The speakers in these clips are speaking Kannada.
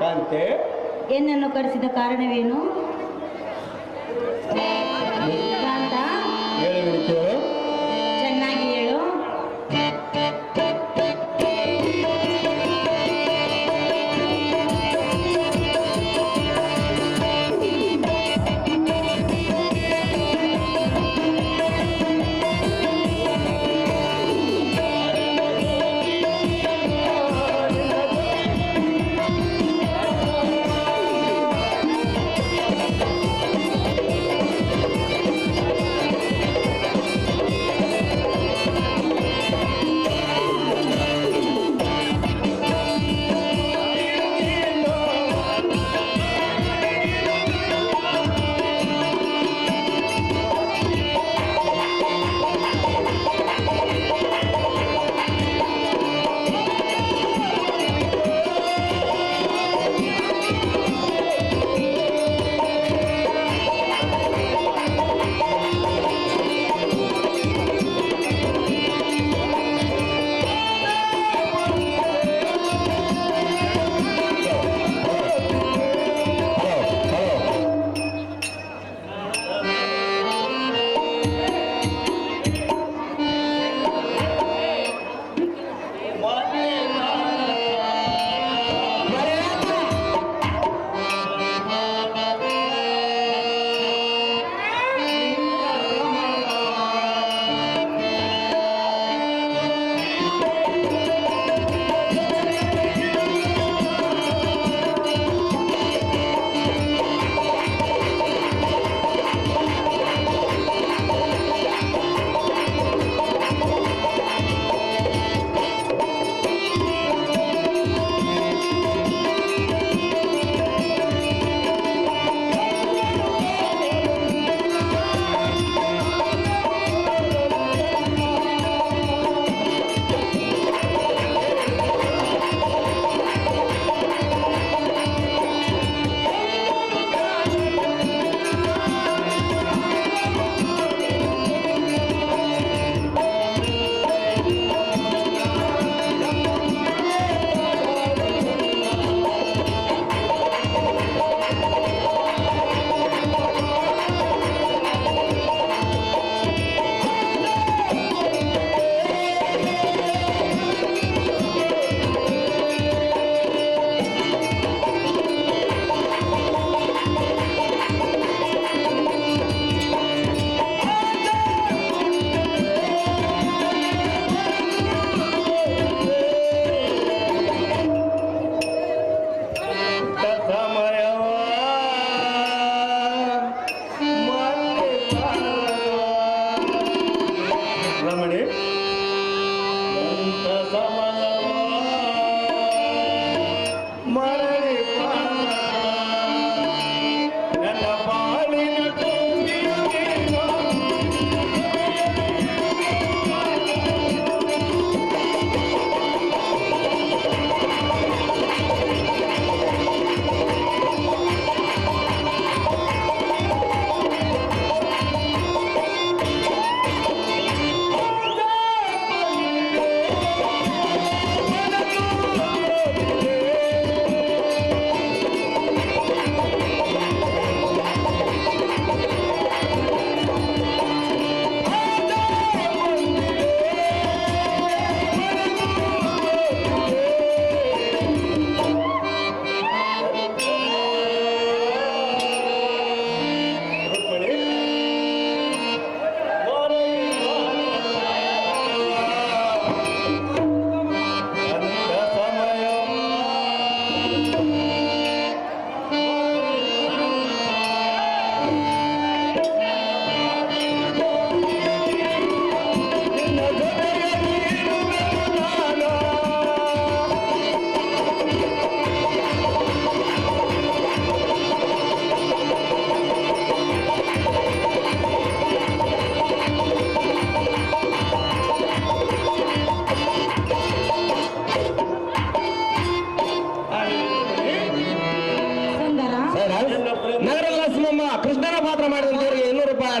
ಕಾಂತೆ, ಎನ್ನನ್ನು ಕರೆಸಿದ ಕಾರಣವೇನು? ಕಾಂತ, ಹೇಳಬೇಕು. ಚೆನ್ನಾಗಿ ಹೇಳು.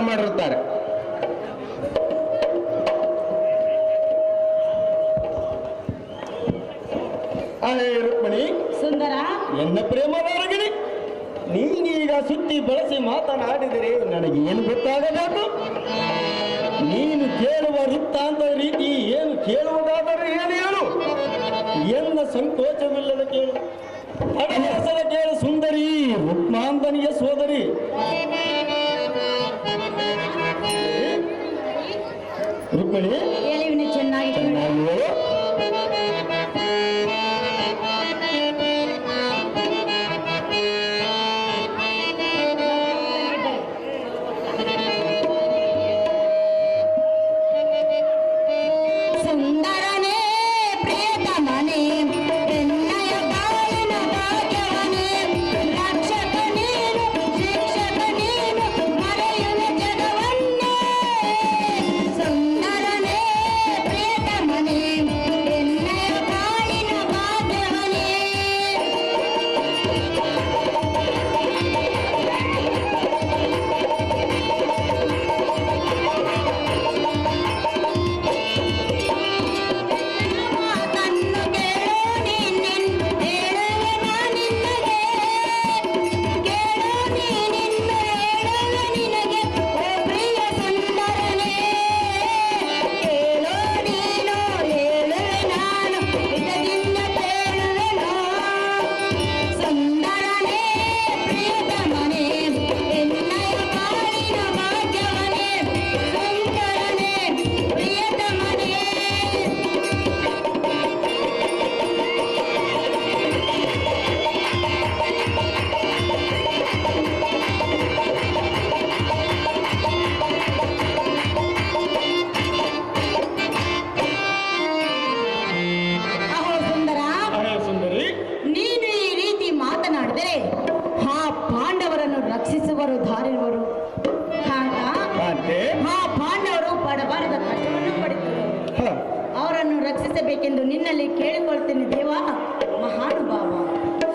ಮಾಡಿರುತ್ತಾರೆ. ರುಕ್ಮಿಣಿ ಸುಂದರ, ಎನ್ನ ಪ್ರೇಮದವರಗಿರಿ ನೀನೀಗ ಸುತ್ತಿ ಬಳಸಿ ಮಾತನಾಡಿದರೆ ನನಗೆ ಏನು ಗೊತ್ತಾಗಬೇಕು? ನೀನು ಕೇಳುವ ವೃತ್ತಾಂತ ರೀತಿ ಏನು ಕೇಳುವುದಾದರೆ ಏನು ಹೇಳು. ಎನ್ನ ಸಂಕೋಚವಿಲ್ಲದ ಕೇಳು, ಅಡಹಸದ ಕೇಳು ಸುಂದರಿ ರುಕ್ಮಾಂತನಿಯ ಸೋದರಿ. ರುಕ್ಮಿಣಿ ಹೇಳಿವಿನಿ ಚೆನ್ನಾಗಿ ಕೇಳು. ಚೆನ್ನಾಗಿ ಹೇಳು. ಸುಂದರನೇ ಪ್ರಿಯತಮನೇ ಎನ್ನಯ ಬಾಳಿನ ಭಾಗ್ಯವನೇ ರಕ್ಷಕ ನೀನು ಶಿಕ್ಷಕ ನೀನು ಮರೆಯುವ ಜಗವನ್ನೇ. ಸುಂದರನೇ ಪ್ರಿಯತಮನೇ ಎನ್ನಯ ಬಾಳಿನ ಭಾಗ್ಯವನೇ. ಮಾತನ್ನು ಕೇಳು ನೀನಿನ್ನು ಹೇಳುವೆ ನಾನಿನ್ನಗೆ, ಕೇಳು ನೀನಿನ್ನು ಹೇಳುವೆ ನಿನಗೆ ಓ ಪ್ರಿಯ ಸುಂದರನೇ. ಕೇಳು ನೀನು ಹೇಳುವೆ ನಾನು ಹಿತದಿಂದ ಕೇಳುವೆನೋ. ಸುಂದರನೇ ಪ್ರಿಯತಮನೇ ಎನ್ನಯ ಬಾಳಿನ ಭಾಗ್ಯವನೇ. ಸುಂದರನೇ ಪ್ರಿಯತಮನೇ. ಅಹೋ ಸುಂದರ, ಅರೆ ಸುಂದರಿ, ನೀನು ಈ ರೀತಿ ಮಾತನಾಡಿದರೆ ಆ ಪಾಂಡವರನ್ನು ರಕ್ಷಿಸುವರು ದಾರಿರುವರು. ಆಗ ಕಾಂತೆ ಆ ಪಾಂಡವರು ಪಡಬಾರದ ಕಷ್ಟವನ್ನು ಪಡೆದರು. ಹ, ಅವರನ್ನು ರಕ್ಷಿಸಬೇಕೆಂದು ನಿನ್ನಲ್ಲಿ ಕೇಳಿಕೊಳ್ತೇನೆ ದೇವ ಮಹಾನುಭಾವ.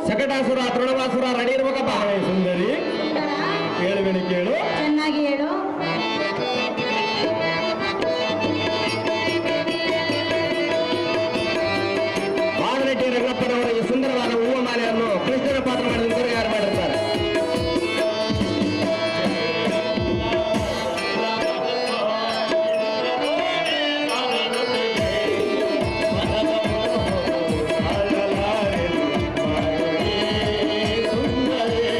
ಶಕಟಾಸುರ ತೃಣವಾಸುರ ರೆಡಿ ಇರ್ಬೇಕಪ್ಪ. ಅರೆ ಸುಂದರಿ ಸುಂದರ, ಕೇಳುವೆನು ಕೇಳು. ಚೆನ್ನಾಗಿ ಹೇಳು. ಬಾಗಲಟ್ಟಿ ರಂಗಪ್ಪನವರು ಈ ಸುಂದರವಾದ ಹೂವ ಮಾಲೆಯನ್ನು ಕೃಷ್ಣನ ಪಾತ್ರ ಮಾಡಿ ತಯಾರು ಮಾಡಿರ್ತಾರೆ. ಸುಂದರಿ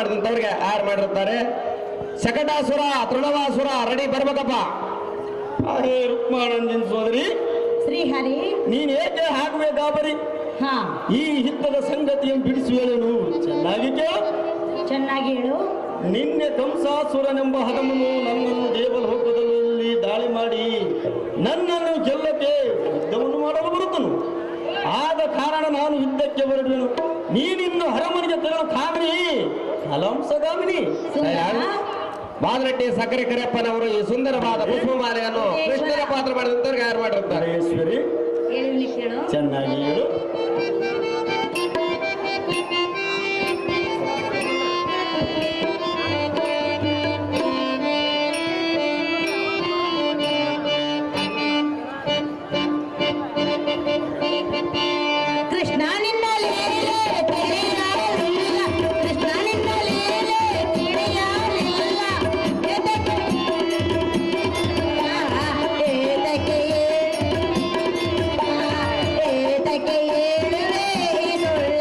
ಮಾಡಿದಂತವ್ರಿಗೆ ಆರ್ ಮಾಡಿರ್ತಾರೆ. ಶಕಟಾಸುರ ತೃಣವಾಸುರ ರೆಡಿ ಬರ್ಬೇಕಪ್ಪ. ಹಾಗೆ ರುಕ್ಮಾನಂದಿನ ಸೋದರಿ, ಶ್ರೀಹರಿ. ನೀನ್ ಏಕೆ ಹಾಕುವೆ ಗಾಬರಿ? ಹಾ, ಈ ಹಿತ್ತದ ಸಂಗತಿಯನ್ನು ಬಿಡಿಸುವೇನು ಚೆನ್ನಾಗಿ ಕೇಳು. ಚೆನ್ನಾಗಿ ಹೇಳು. ನಿನ್ನೆ ಕಂಸಾಸುರನೆಂಬ ಹದಮನು ನನ್ನನ್ನು ದೇವಲೋಕದಲ್ಲಿ ದಾಳಿ ಮಾಡಿ ನನ್ನನ್ನು ಗೆಲ್ಲಕ್ಕೆ ಯುದ್ಧವನ್ನು ಮಾಡಲು ಬರುತ್ತನು. ಆದ ಕಾರಣ ನಾನು ಯುದ್ಧಕ್ಕೆ ಹೊರಡುವೆನು. ನೀನಿನ್ನು ಅರಮನೆಗೆ ತೆರಳು ಕಾಮಿನಿ, ಕಲಾಂಸಗಾಮಿನಿ. ಬಾದರಟ್ಟಿ ಸಕ್ಕರೆ ಕರೆಯಪ್ಪನವರು ಈ ಸುಂದರವಾದ ಪುಷ್ಪಮಾಲೆಯನ್ನು ಕೃಷ್ಣನ ಪಾತ್ರ ಮಾಡಿದಂತವ್ರಿಗೆ ಆರ್ ಮಾಡಿರ್ತಾರೆ. ಈಶ್ವರಿ, ಹೇಳು ಕೇಳು. ಚೆನ್ನಾಗಿ ಹೇಳು. ಕೃಷ್ಣ ನಿನ್ನ ಲೀಲೆ ತಿಳಿಯಲಿಲ್ಲ, ಕೃಷ್ಣ ನಿನ್ನ ಲೀಲೆ ತಿಳಿಯಲಿಲ್ಲ. ಏತಕ್ಕೆ ಹೇಳುವೆ ಸುಳ್ಳ?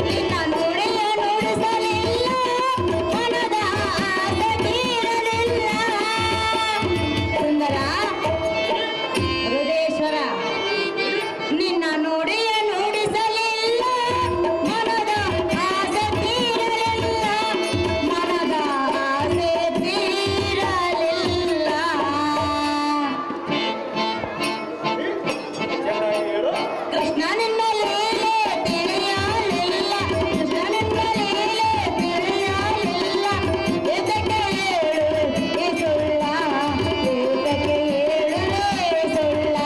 ನಿನ್ನ ನುಡಿಯ ನುಡಿಸಲಿಲ್ಲ, ಮನದ ಆಸೆ ತೀರಲಿಲ್ಲ. ಸುಂದರ ಹೃದಯೇಶ್ವರ, ನಿನ್ನ ನುಡಿಯ ನುಡಿಸಲಿಲ್ಲ, ಮನದ ಆಸೆ ತೀರಲಿಲ್ಲ, ಮನದ ಆಸೆ ತೀರಲಿಲ್ಲ. ಚೆನ್ನಾಗಿ ಹೇಳು. ಕೃಷ್ಣ ನಿನ್ನ ಲೀಲೆ ತಿಳಿಯಲಿಲ್ಲ, ಕೃಷ್ಣ ನಿನ್ನ ಲೀಲೆ ತಿಳಿಯಲಿಲ್ಲ. ಏತಕ್ಕೆ ಹೇಳುವೆ ಸುಳ್ಳ? ಏತಕ್ಕೆ ಹೇಳುವೆ ಸುಳ್ಳ?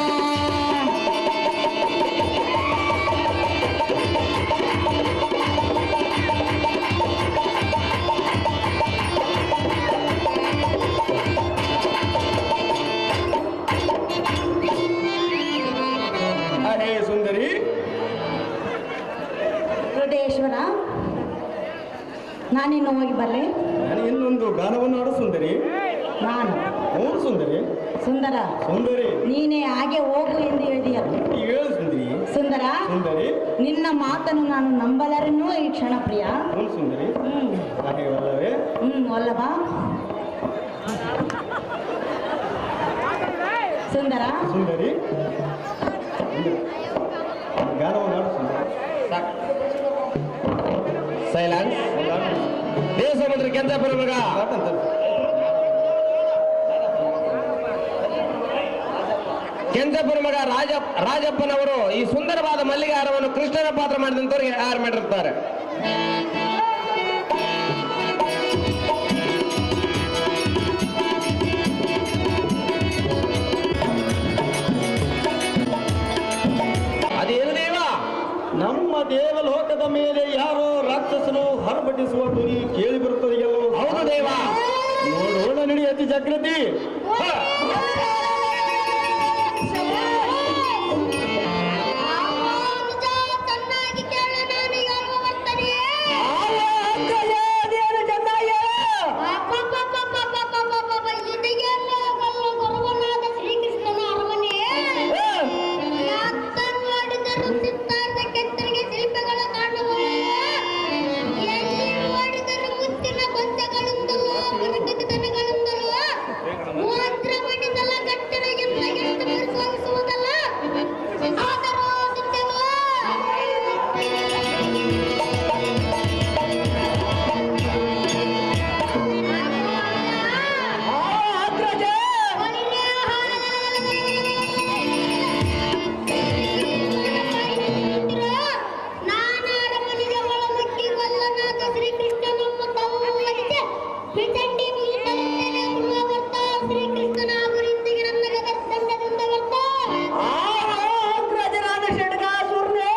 ಹೇ ಸುಂದರಿ, ಹೃದಯೇಶ್ವರ, ನಾನಿನ್ನು ಹೋಗಿ ಬರಲೆ? ನಾನು ಇನ್ನೊಂದು ಗಾನವನ್ನು ಆಡು ಸುಂದರಿ. ನಾನು ಮೂರು ಸುಂದರಿ. ಸುಂದರ, ಸುಂದರಿ, ನೀನೇ ಹಾಗೆ ಹೋಗು ಎಂದು ಹೇಳಿದೆಯಲ್ಲ. ಹೇಳು ಸುಂದರಿ. ಸುಂದರ, ಸುಂದರಿ, ನಿನ್ನ ಮಾತನ್ನು ನಾನು ನಂಬಲಾರೆನ್ನೋ ಈ ಕ್ಷಣ ಪ್ರಿಯ. ಹೌದು ಸುಂದರಿ. ಹಾಗೆ ಅಲ್ಲವೇ? ಅಲ್ಲವಾ ಸುಂದರ? ಸುಂದರಿ, ಗಾನವನ್ನು ಆಡು ಸುಂದರಿ. ಸೈಲೆನ್ಸ್. ದೇವಸಮುದ್ರ ಕೆಂಚಪುರ ಮಗ ಕೆಂಚಪುರ ಮಗ ರಾಜಪ್ಪನವರು ಈ ಸುಂದರವಾದ ಮಲ್ಲಿಗೆ ಹಾರವನ್ನು ಕೃಷ್ಣನ ಪಾತ್ರ ಮಾಡಿದಂತವ್ರಿಗೆ ಆರ್ ಮಾಡಿರ್ತಾರೆ. ಅದೇನು ದೇವ? ನಮ್ಮ ದೇವಲೋಕದ ಮೇಲೆ ಯಾರೋ ರಾಕ್ಷಸನು ಹರಬಟ್ಟಿಸುವ ಧ್ವನಿ ಕೇಳಿ ಬರುತ್ತದೆ ಎಲ್ಲವೂ. ಹೌದು ದೇವ. ನೋಡೋಣ ನಡಿ ಅತಿ ಜಾಗೃತಿ. ಚೆನ್ನಾಗಿ ಕೇಳು, ನಾನು ಯಾವ ಬರ್ತನೆ. ಗುರುವನಾದ ಶ್ರೀಕೃಷ್ಣನ ಅರಮನೆ. ಯಾತ್ತ ನೋಡಿದರೂ ಚಿತ್ತಾರ್ಥ ಕೆತ್ತನೆಗೆ ಶಿಲ್ಪಗಳ ಕಾಣುವವು. ಎಲ್ಲಿ ನೋಡಿದರೂ ಮುತ್ತಿನ ಗೊಂಚೆಗಳಿಂದಲೂ ಮರಕತನಗಳಿಂದಲೂ ಮಾತ್ರ ಮಣಿದಲ್ಲ ಗಟ್ಟಳೆಯಿಂದ ಗೆದ್ದು ಸ್ವಾಮಿಸುವುದಲ್ಲ. ಆದರೂ ಸತ್ಯವೋ ನಾನಾರ ಮನೆಗೆ ಒಳಮುಟ್ಟಿ ವಲ್ಲನಾದ ಶ್ರೀಕೃಷ್ಣನನ್ನು ತವರಿಗೆ ಪಿಚಂಡಿ ಮುಗಿತಲೇ ಬರ್ತ ಶ್ರೀಕೃಷ್ಣನ ಗುರಿಂದಿಗೆ ನನ್ನ ಗದರ್ದಂಡದಿಂದ ಬರ್ತ ಅಗ್ರಜನಾದ ಷಡ್ಗಾಸುರನೇ,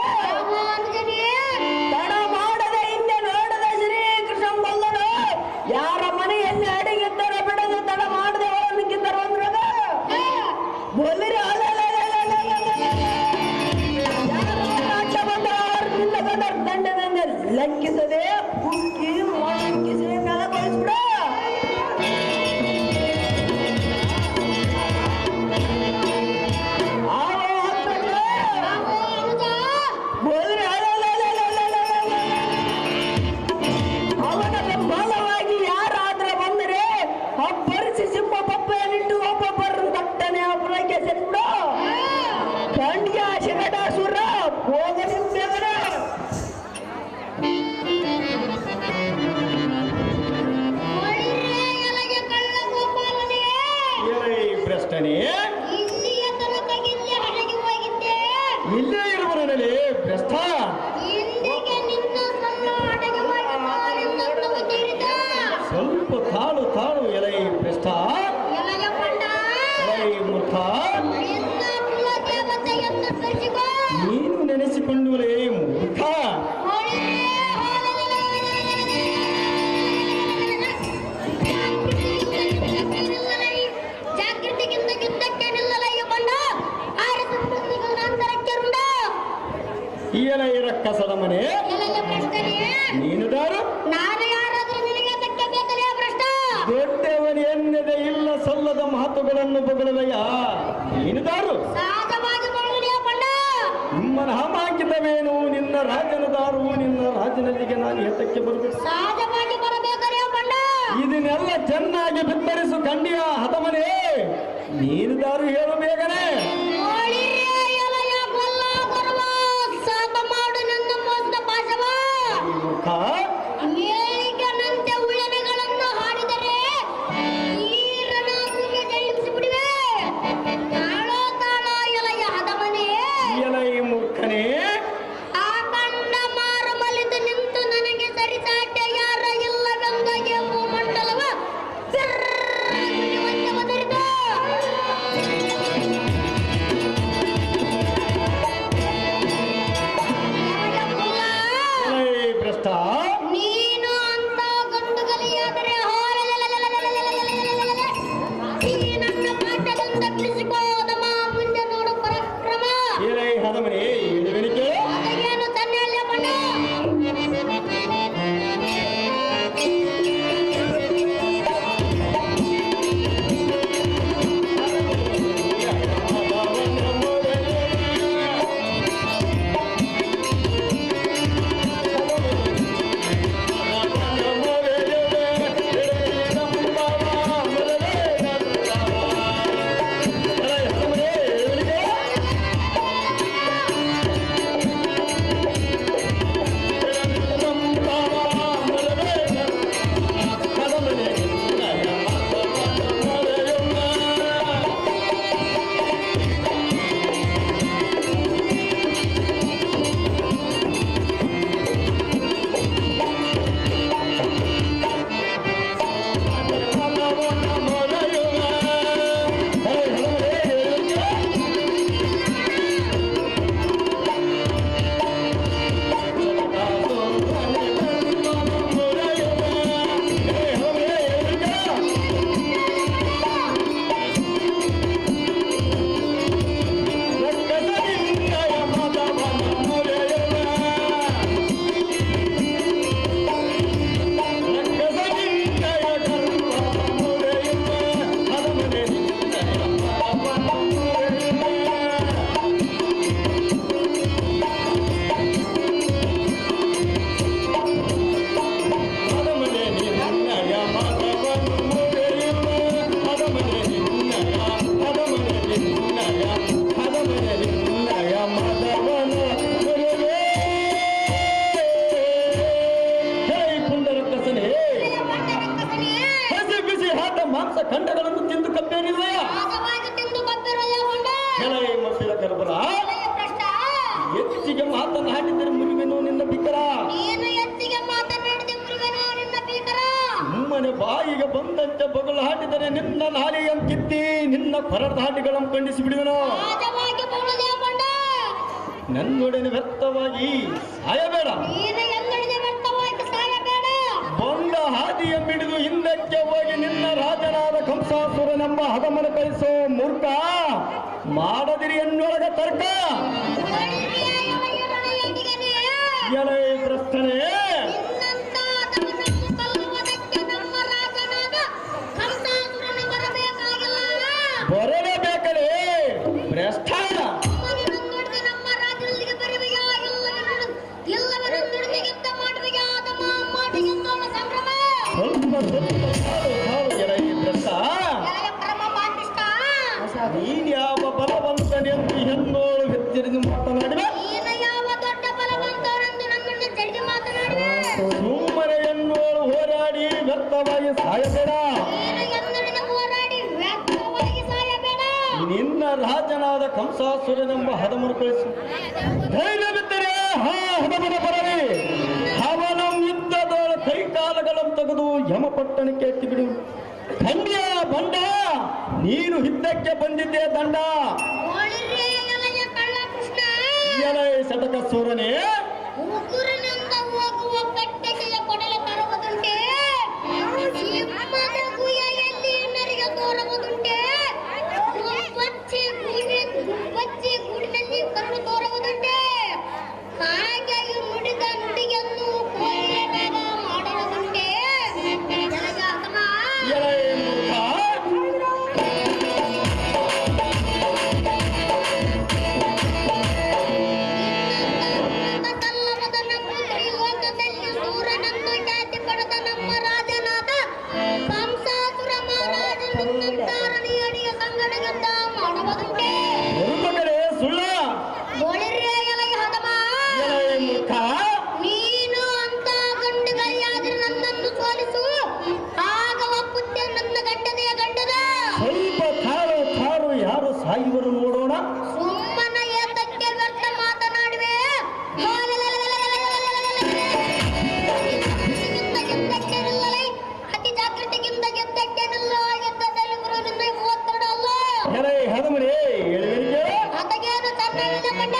ತಡ ಮಾಡದೆ ಹಿಂದೆ ನೋಡದ ಶ್ರೀಕೃಷ್ಣ ಬಲ್ಲನು. ಯಾರ ಮನೆಯಲ್ಲಿ ಅಡಿಗಿದ್ದರೆ ಬಿಡದು, ತಡ ಮಾಡದೆ ಒಳಗಿದ್ದರು ಅಂದ್ರದ ಬಲ್ಲಿರ ಅಡ್ಡ ಬಂದ ನಿನ್ನ ಗದರ್ದಂಡದಿಂದ ಲಂಕಿಸದೆ ಬುಕ್ಕಿ ಮೊಳಂಕಿಸಿ ನೆಲಗೊಳಿಸ್ಬಿಡ. ಭ್ರಷ್ಟ ಇಂದಿಗೆ ನಿನ್ನ ಸಣ್ಣ ಅಡಗವಾಗಿ ಕಾಲಿಂದ ತೀರಿದ ಸ್ವಲ್ಪ ತಾಳು ತಾಳು ಎಲೈ ಭ್ರಷ್ಟ ಎಲೆಯ ಪಂಡ ಎಲೈ ಮೂರ್ಖ ನಿನ್ನ ಕುಲ ದೇವತೆಯನ್ನು ಸ್ಮರಿಸಿಕೋ ನೀನು ನೆನೆಸಿಕೊಂಡುವಲೇ ಮೂರ್ಖ ಹೋಳಿ ಜಾಗೃತಿಗಿಂತ ಯುದ್ಧಕ್ಕೆ ನಿಲ್ಲಲಯ್ಯ ಬಂಡ ಅಂತರಕ್ಕೆ ರುಂಡ ಎಲೈ ರಕ್ಕಸದ ಮನೆ ಎಲೆಯ ಪ್ರಶ್ನೆ ನೀನು ದಾರು ನಾನು ಯಾರಾದ್ರೂ ನಿನಗೆ ತಕ್ಕ ಬೇಕಲೇ ಭ್ರಷ್ಟ ದೊಡ್ಡವನು ಎನ್ನದೆ ಇಲ್ಲ ಸಲ್ಲದ ಮಾತುಗಳನ್ನು ಬೊಗಳುವೆಯ ನೀನು ದಾರು ಸಹಜವಾಗಿ ಬರುವುದೇ ಬಂಡ ನಿಮ್ಮ ನಾಮಾಂಕಿತವೇನು ನಿನ್ನ ರಾಜನದಾರು ನಿನ್ನ ರಾಜನಲ್ಲಿಗೆ ನಾನು ಎತ್ತಕ್ಕೆ ಬರಬೇಕು ಸಹಜವಾಗಿ ಬರಬೇಕಲೇ ಬಂಡ ಇದನ್ನೆಲ್ಲ ಚೆನ್ನಾಗಿ ಬಿತ್ತರಿಸು ಕಂಡಿಯ ಹತಮನೆ ನೀನು ದಾರು ಹೇಳು ಬೇಗನೆ ಹೋಳಿಯ ಎಲೆಯ ಕೊಲ್ಲ ಬರುವ ಸಾಪ ಮಾಡು ನನ್ನ ಮೋಸದ ಪಾಶವ ಮೂರ್ಖ ಏಳಿಗೆನಂತೆ ಉಳ್ಳನೆಗಳನ್ನು ಹಾಡಿದರೆ ಈರನಾಗುಗೆ ಜಯಿಸಿಬಿಡುವೆ ತಾಳೋ ತಾಳ ಎಲೆಯ ಹದಮನೆ ಎಲೈ ಮೂರ್ಖನೇ ಆ ಕಂಡ ಮಾರಮಲಿದು ನಿಂತು ನನಗೆ ಸರಿಸಾಟ್ಯ ಯಾರ ಇಲ್ಲವೆಂದಾಗೆ ಭೂಮಂಡಲವ ಒದರಿದ ಎಲೈ ಭ್ರಷ್ಟ ನೀನು ಅಂತ ಗಂಡುಗಲಿಯಾದರೆ ಈ ನನ್ನ ಪಾಠದಿಂದ ಬಿಡಿಸಿಕೋದಮ್ಮ ಮುಂದೆ ನೋಡು ಪರಾಕ್ರಮ ಎಲೈ ಹದಮನೆ ಹೇಳುವೆನಿಕೆ ಅದಗೇನು ತನ್ನೆಲ್ಲ ಬಣ್ಣ ಮಾಂಸ ಖಂಡಗಳನ್ನು ತಿಂದು ಕಪ್ಪೇನಿಲ್ವಯ ಸಹಜವಾಗಿ ತಿಂದು ಕೊಬ್ಬಿರಲ್ಲ ಬಂಡ ಎಲೈ ಮಸಿದ ಗರ್ಭರ ಎಲೆಯ ಭ್ರಷ್ಟ ಹೆಚ್ಚಿಗೆ ಮಾತನಾಡಿದರೆ ಮುರುವೆನು ನಿನ್ನ ಬಿಕ್ಕರ ನೀನು ಹೆಚ್ಚಿಗೆ ಮಾತನಾಡಿದ ಮುರುಗನು ನಿನ್ನ ಭೀಕರ ಸುಮ್ಮನೆ ಬಾಯಿಗೆ ಬಂದಂತೆ ಬಗಲು ಹಾಡಿದರೆ ನಿನ್ನ ನಾಲಿಗೆಯನ್ನು ಕಿತ್ತಿ ನಿನ್ನ ಪರದಾಟಿಗಳನ್ನು ಖಂಡಿಸಿ ಬಿಡುವೆನು ಸಹಜವಾಗಿ ಬರುವುದೇ ಬಂಡ ನನ್ನೊಡನೆ ವ್ಯರ್ಥವಾಗಿ ಸಾಯಬೇಡ ನೀನು ಎಂದಳಿದೆ ವ್ಯರ್ಥವಾಗಿ ಸಾಯಬೇಡ ಬಂದ ಹಾದಿಯ ಮಿಡಿದು ಹಿಂದಕ್ಕೆ ಹೋಗಿ ನಿನ್ನ ರಾಜನಾದ ಕಂಸಾಸುರನೆಂಬ ಹದಮನ ಕಳಿಸೋ ಮೂರ್ಖ ಮಾಡದಿರಿ ಎನ್ನೊಳಗ ತರ್ಕ ಹೋಳಿಯ ಎಲೆಯ ರಣಯಡಿಗನೇ ಎಲೈ ಪ್ರಸ್ಥನೆ ನಿನ್ನಂತ ತಮನನ್ನು ಕೊಲ್ಲುವುದಕ್ಕೆ ನಮ್ಮ ರಾಜನಾದ ಕಂಸಾಸುರನು ಬರಬೇಕಾಗಿಲ್ಲ ಬರಲೇಬೇಕಲೇ ಭ್ರಷ್ಟ ನಮ್ಮನ್ನು ನಮ್ಮ ರಾಜನಲ್ಲಿಗೆ ಬರುವೆಯಾ ಇಲ್ಲವೆಂದು ಯುದ್ಧ ಮಾಡುವೆಯಾ ಅದಮ್ಮ ಮಾಡಿಗೆಂದೋಣ ಸಂಭ್ರಮ ಸ್ವಲ್ಪ ತಾಳು ಎಲೈ ಭ್ರಷ್ಟ ಎಲೆಯ ಪರಮ ಪಾಪಿಷ್ಟ ನೀನ್ ಯಾವ ಬಲವಂತನೆಂದು ಹೆಣ್ಣೋಳು ಹೆಚ್ಚರಿಸಿ ಮಾತನಾಡಿವೆ ನೀನು ಯಾವ ದೊಡ್ಡ ಬಲವಂತವರೆಂದು ನನ್ನನ್ನು ಜಡಿದು ಮಾತನಾಡಿದೆ ಸುಮ್ಮನೆ ಹೆಣ್ಣೋಳು ಹೋರಾಡಿ ವ್ಯರ್ಥವಾಗಿ ಸಾಯಬೇಡ ನೀನು ಎಂದೊಡನೆ ಹೋರಾಡಿ ವ್ಯರ್ಥವಾಗಿ ಸಾಯಬೇಡ ನಿನ್ನ ರಾಜ ರಾಜನಾದ ಕಂಸಾಸುರನೆಂಬ ಹದಮನು ಕಳಿಸು. ಧೈರ್ಯವಿದ್ದರೆ ಹದಮನ ಬರಲಿ. ಅವನ ಯುದ್ಧದೊಳ ಕೈಕಾಲಗಳನ್ನು ತೆಗೆದು ಯಮಪಟ್ಟಣಕ್ಕೆ ಎತ್ತಿಬಿಡು. ದಂಡ್ಯ ಬಂಡ, ನೀನು ಯುದ್ಧಕ್ಕೆ ಬಂದಿದ್ದೆ ದಂಡ. ಒಳ್ಳೆ ಎಲೆಯ ಕಳ್ಳ ಕೃಷ್ಣ ಎಲೆ ಸಟಕ ಸೂರನೇ, ಉಗುರಿನಿಂದ ಹೋಗುವ ಕಟ್ಟೆಗೆಯ ಕೊಡಲು ತರುವುದುಂಟೆ, ಸಿಂಹದ ಗುಹೆಯಲ್ಲಿ ನರಿಗೆ ತೋರುವುದುಂಟೆ, ಬಚ್ಚಿ ಗೂಡಿನಲ್ಲಿ ಕರುಳು ತೋರುವುದುಂಟೆ. ಹಾಗೆಯೂ ನುಡಿದ ನುಡಿಯನ್ನು ಕೋಯಿಲೆಗಾಗ ಮಾಡುವುದುಂಟೆ. ಎಲೆ ಮೂರ್ಖ, ಕಲ್ಲವದನ ಪುತ್ರಿ ಲೋಕದಲ್ಲಿ ಸೂರನನ್ನು ಜಾತಿ ಪಡೆದ ನಮ್ಮ ರಾಜನಾದ ಕಂಸಾಸುರ ಮಹಾರಾಜನಂತಾರನಿ ಅಡಿಯ ಸಂಗಡಗದ್ದ ಮಾಡುವುದುಂಟೆ. ಮರುಮಗಳೇ ಸುಳ್ಳ. ಒಳಿರ್ರೆ ಎಲೆಯ ಹದಮ, ಎಲೆ ಮೂರ್ಖ, ನೀನು ಅಂತ ಗಂಡುಗೈಯಾದ್ರೆ ನನ್ನನ್ನು ಸೋಲಿಸು, ಆಗ ಒಪ್ಪುತ್ತೆ ನನ್ನ ಗಂಡದೆಯ ಗಂಡದ. ಸ್ವಲ್ಪ ತಾರು ಯಾರು ಸಾಯುವರು ನೋಡೋಣ. ಸುಮ್ಮನ ಏತಕ್ಕೆ ವ್ಯರ್ಥ ಮಾತನಾಡುವೆ. ಅತಿ ಜಾಗೃತಿಗಿಂತ ಗೆದ್ದಕ್ಕೆ ನಿಲ್ಲ. ಯುದ್ಧದಲ್ಲಿ ಗುರುವಿನಿಂದ ಒತ್ತಡಲ್ಲ. ಎಲೆ ಹದಮನೇ, ಎಳೆಗೆ ಅದಗೇನು ಚೆನ್ನಾಗಿಲ್ಲ ಕಂಡ.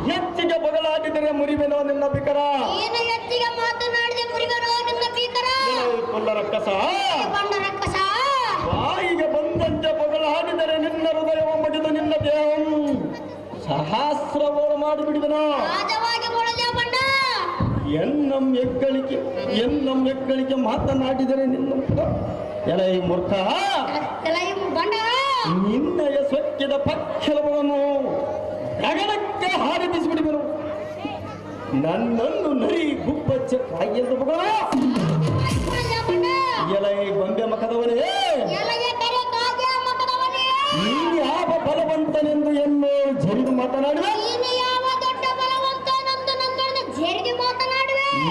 ಹೆಚ್ಚಿಗೆ ಬಗಲಾಗಿದ್ದರೆ ಮುರಿವೆನೋ ನಿನ್ನ ಬಿಕರ. ನೀನು ಹೆಚ್ಚಿಗೆ ಮಾತನಾಡಿದೆ ಮುರಿಗನೋ ನಿನ್ನ ಭೀಕರ. ಕೊಲ್ಲ ರಕ್ಕಸ, ಬಂಡ ರಕ್ಕಸ, ಬಾಯಿಗೆ ಬಂದಂತೆ ಬಗಲಾಡಿದರೆ ನಿನ್ನ ಹೃದಯವ ಮಡಿದು ನಿನ್ನ ದೇಹಂ ಸಹಸ್ರವೋಳು ಮಾಡಿಬಿಡುವೆನೋ. ರಾಜವಾಗಿ ಮೊಳಲೆ ಬಂಡ. ಎನ್ನಂ ಹೆಗ್ಗಳಿಕೆ ಮಾತನಾಡಿದರೆ ನಿನ್ನ ಎಲೆ ಮೂರ್ಖ, ಬಂಡ ನಿನ್ನಯ ಸೊಕ್ಕಿದ ಪಕ್ಷಲವನ್ನು ಗಗನಕ್ಕೆ ಹಾರಿ ಬೀಸಿಬಿಡುವೆನು. ನನ್ನನ್ನು ನರಿ ಗುಬ್ಬಚ್ಚ ಕಾಯಿಯೆಂದು ಬಗಳ ಎಲೆ ಗೊಂಬೆ ಮಕದವನೇ, ನೀನು ಯಾವ ಬಲವಂತನೆಂದು ಎನ್ನು ಜರಿದು ಮಾತನಾಡುವೆ.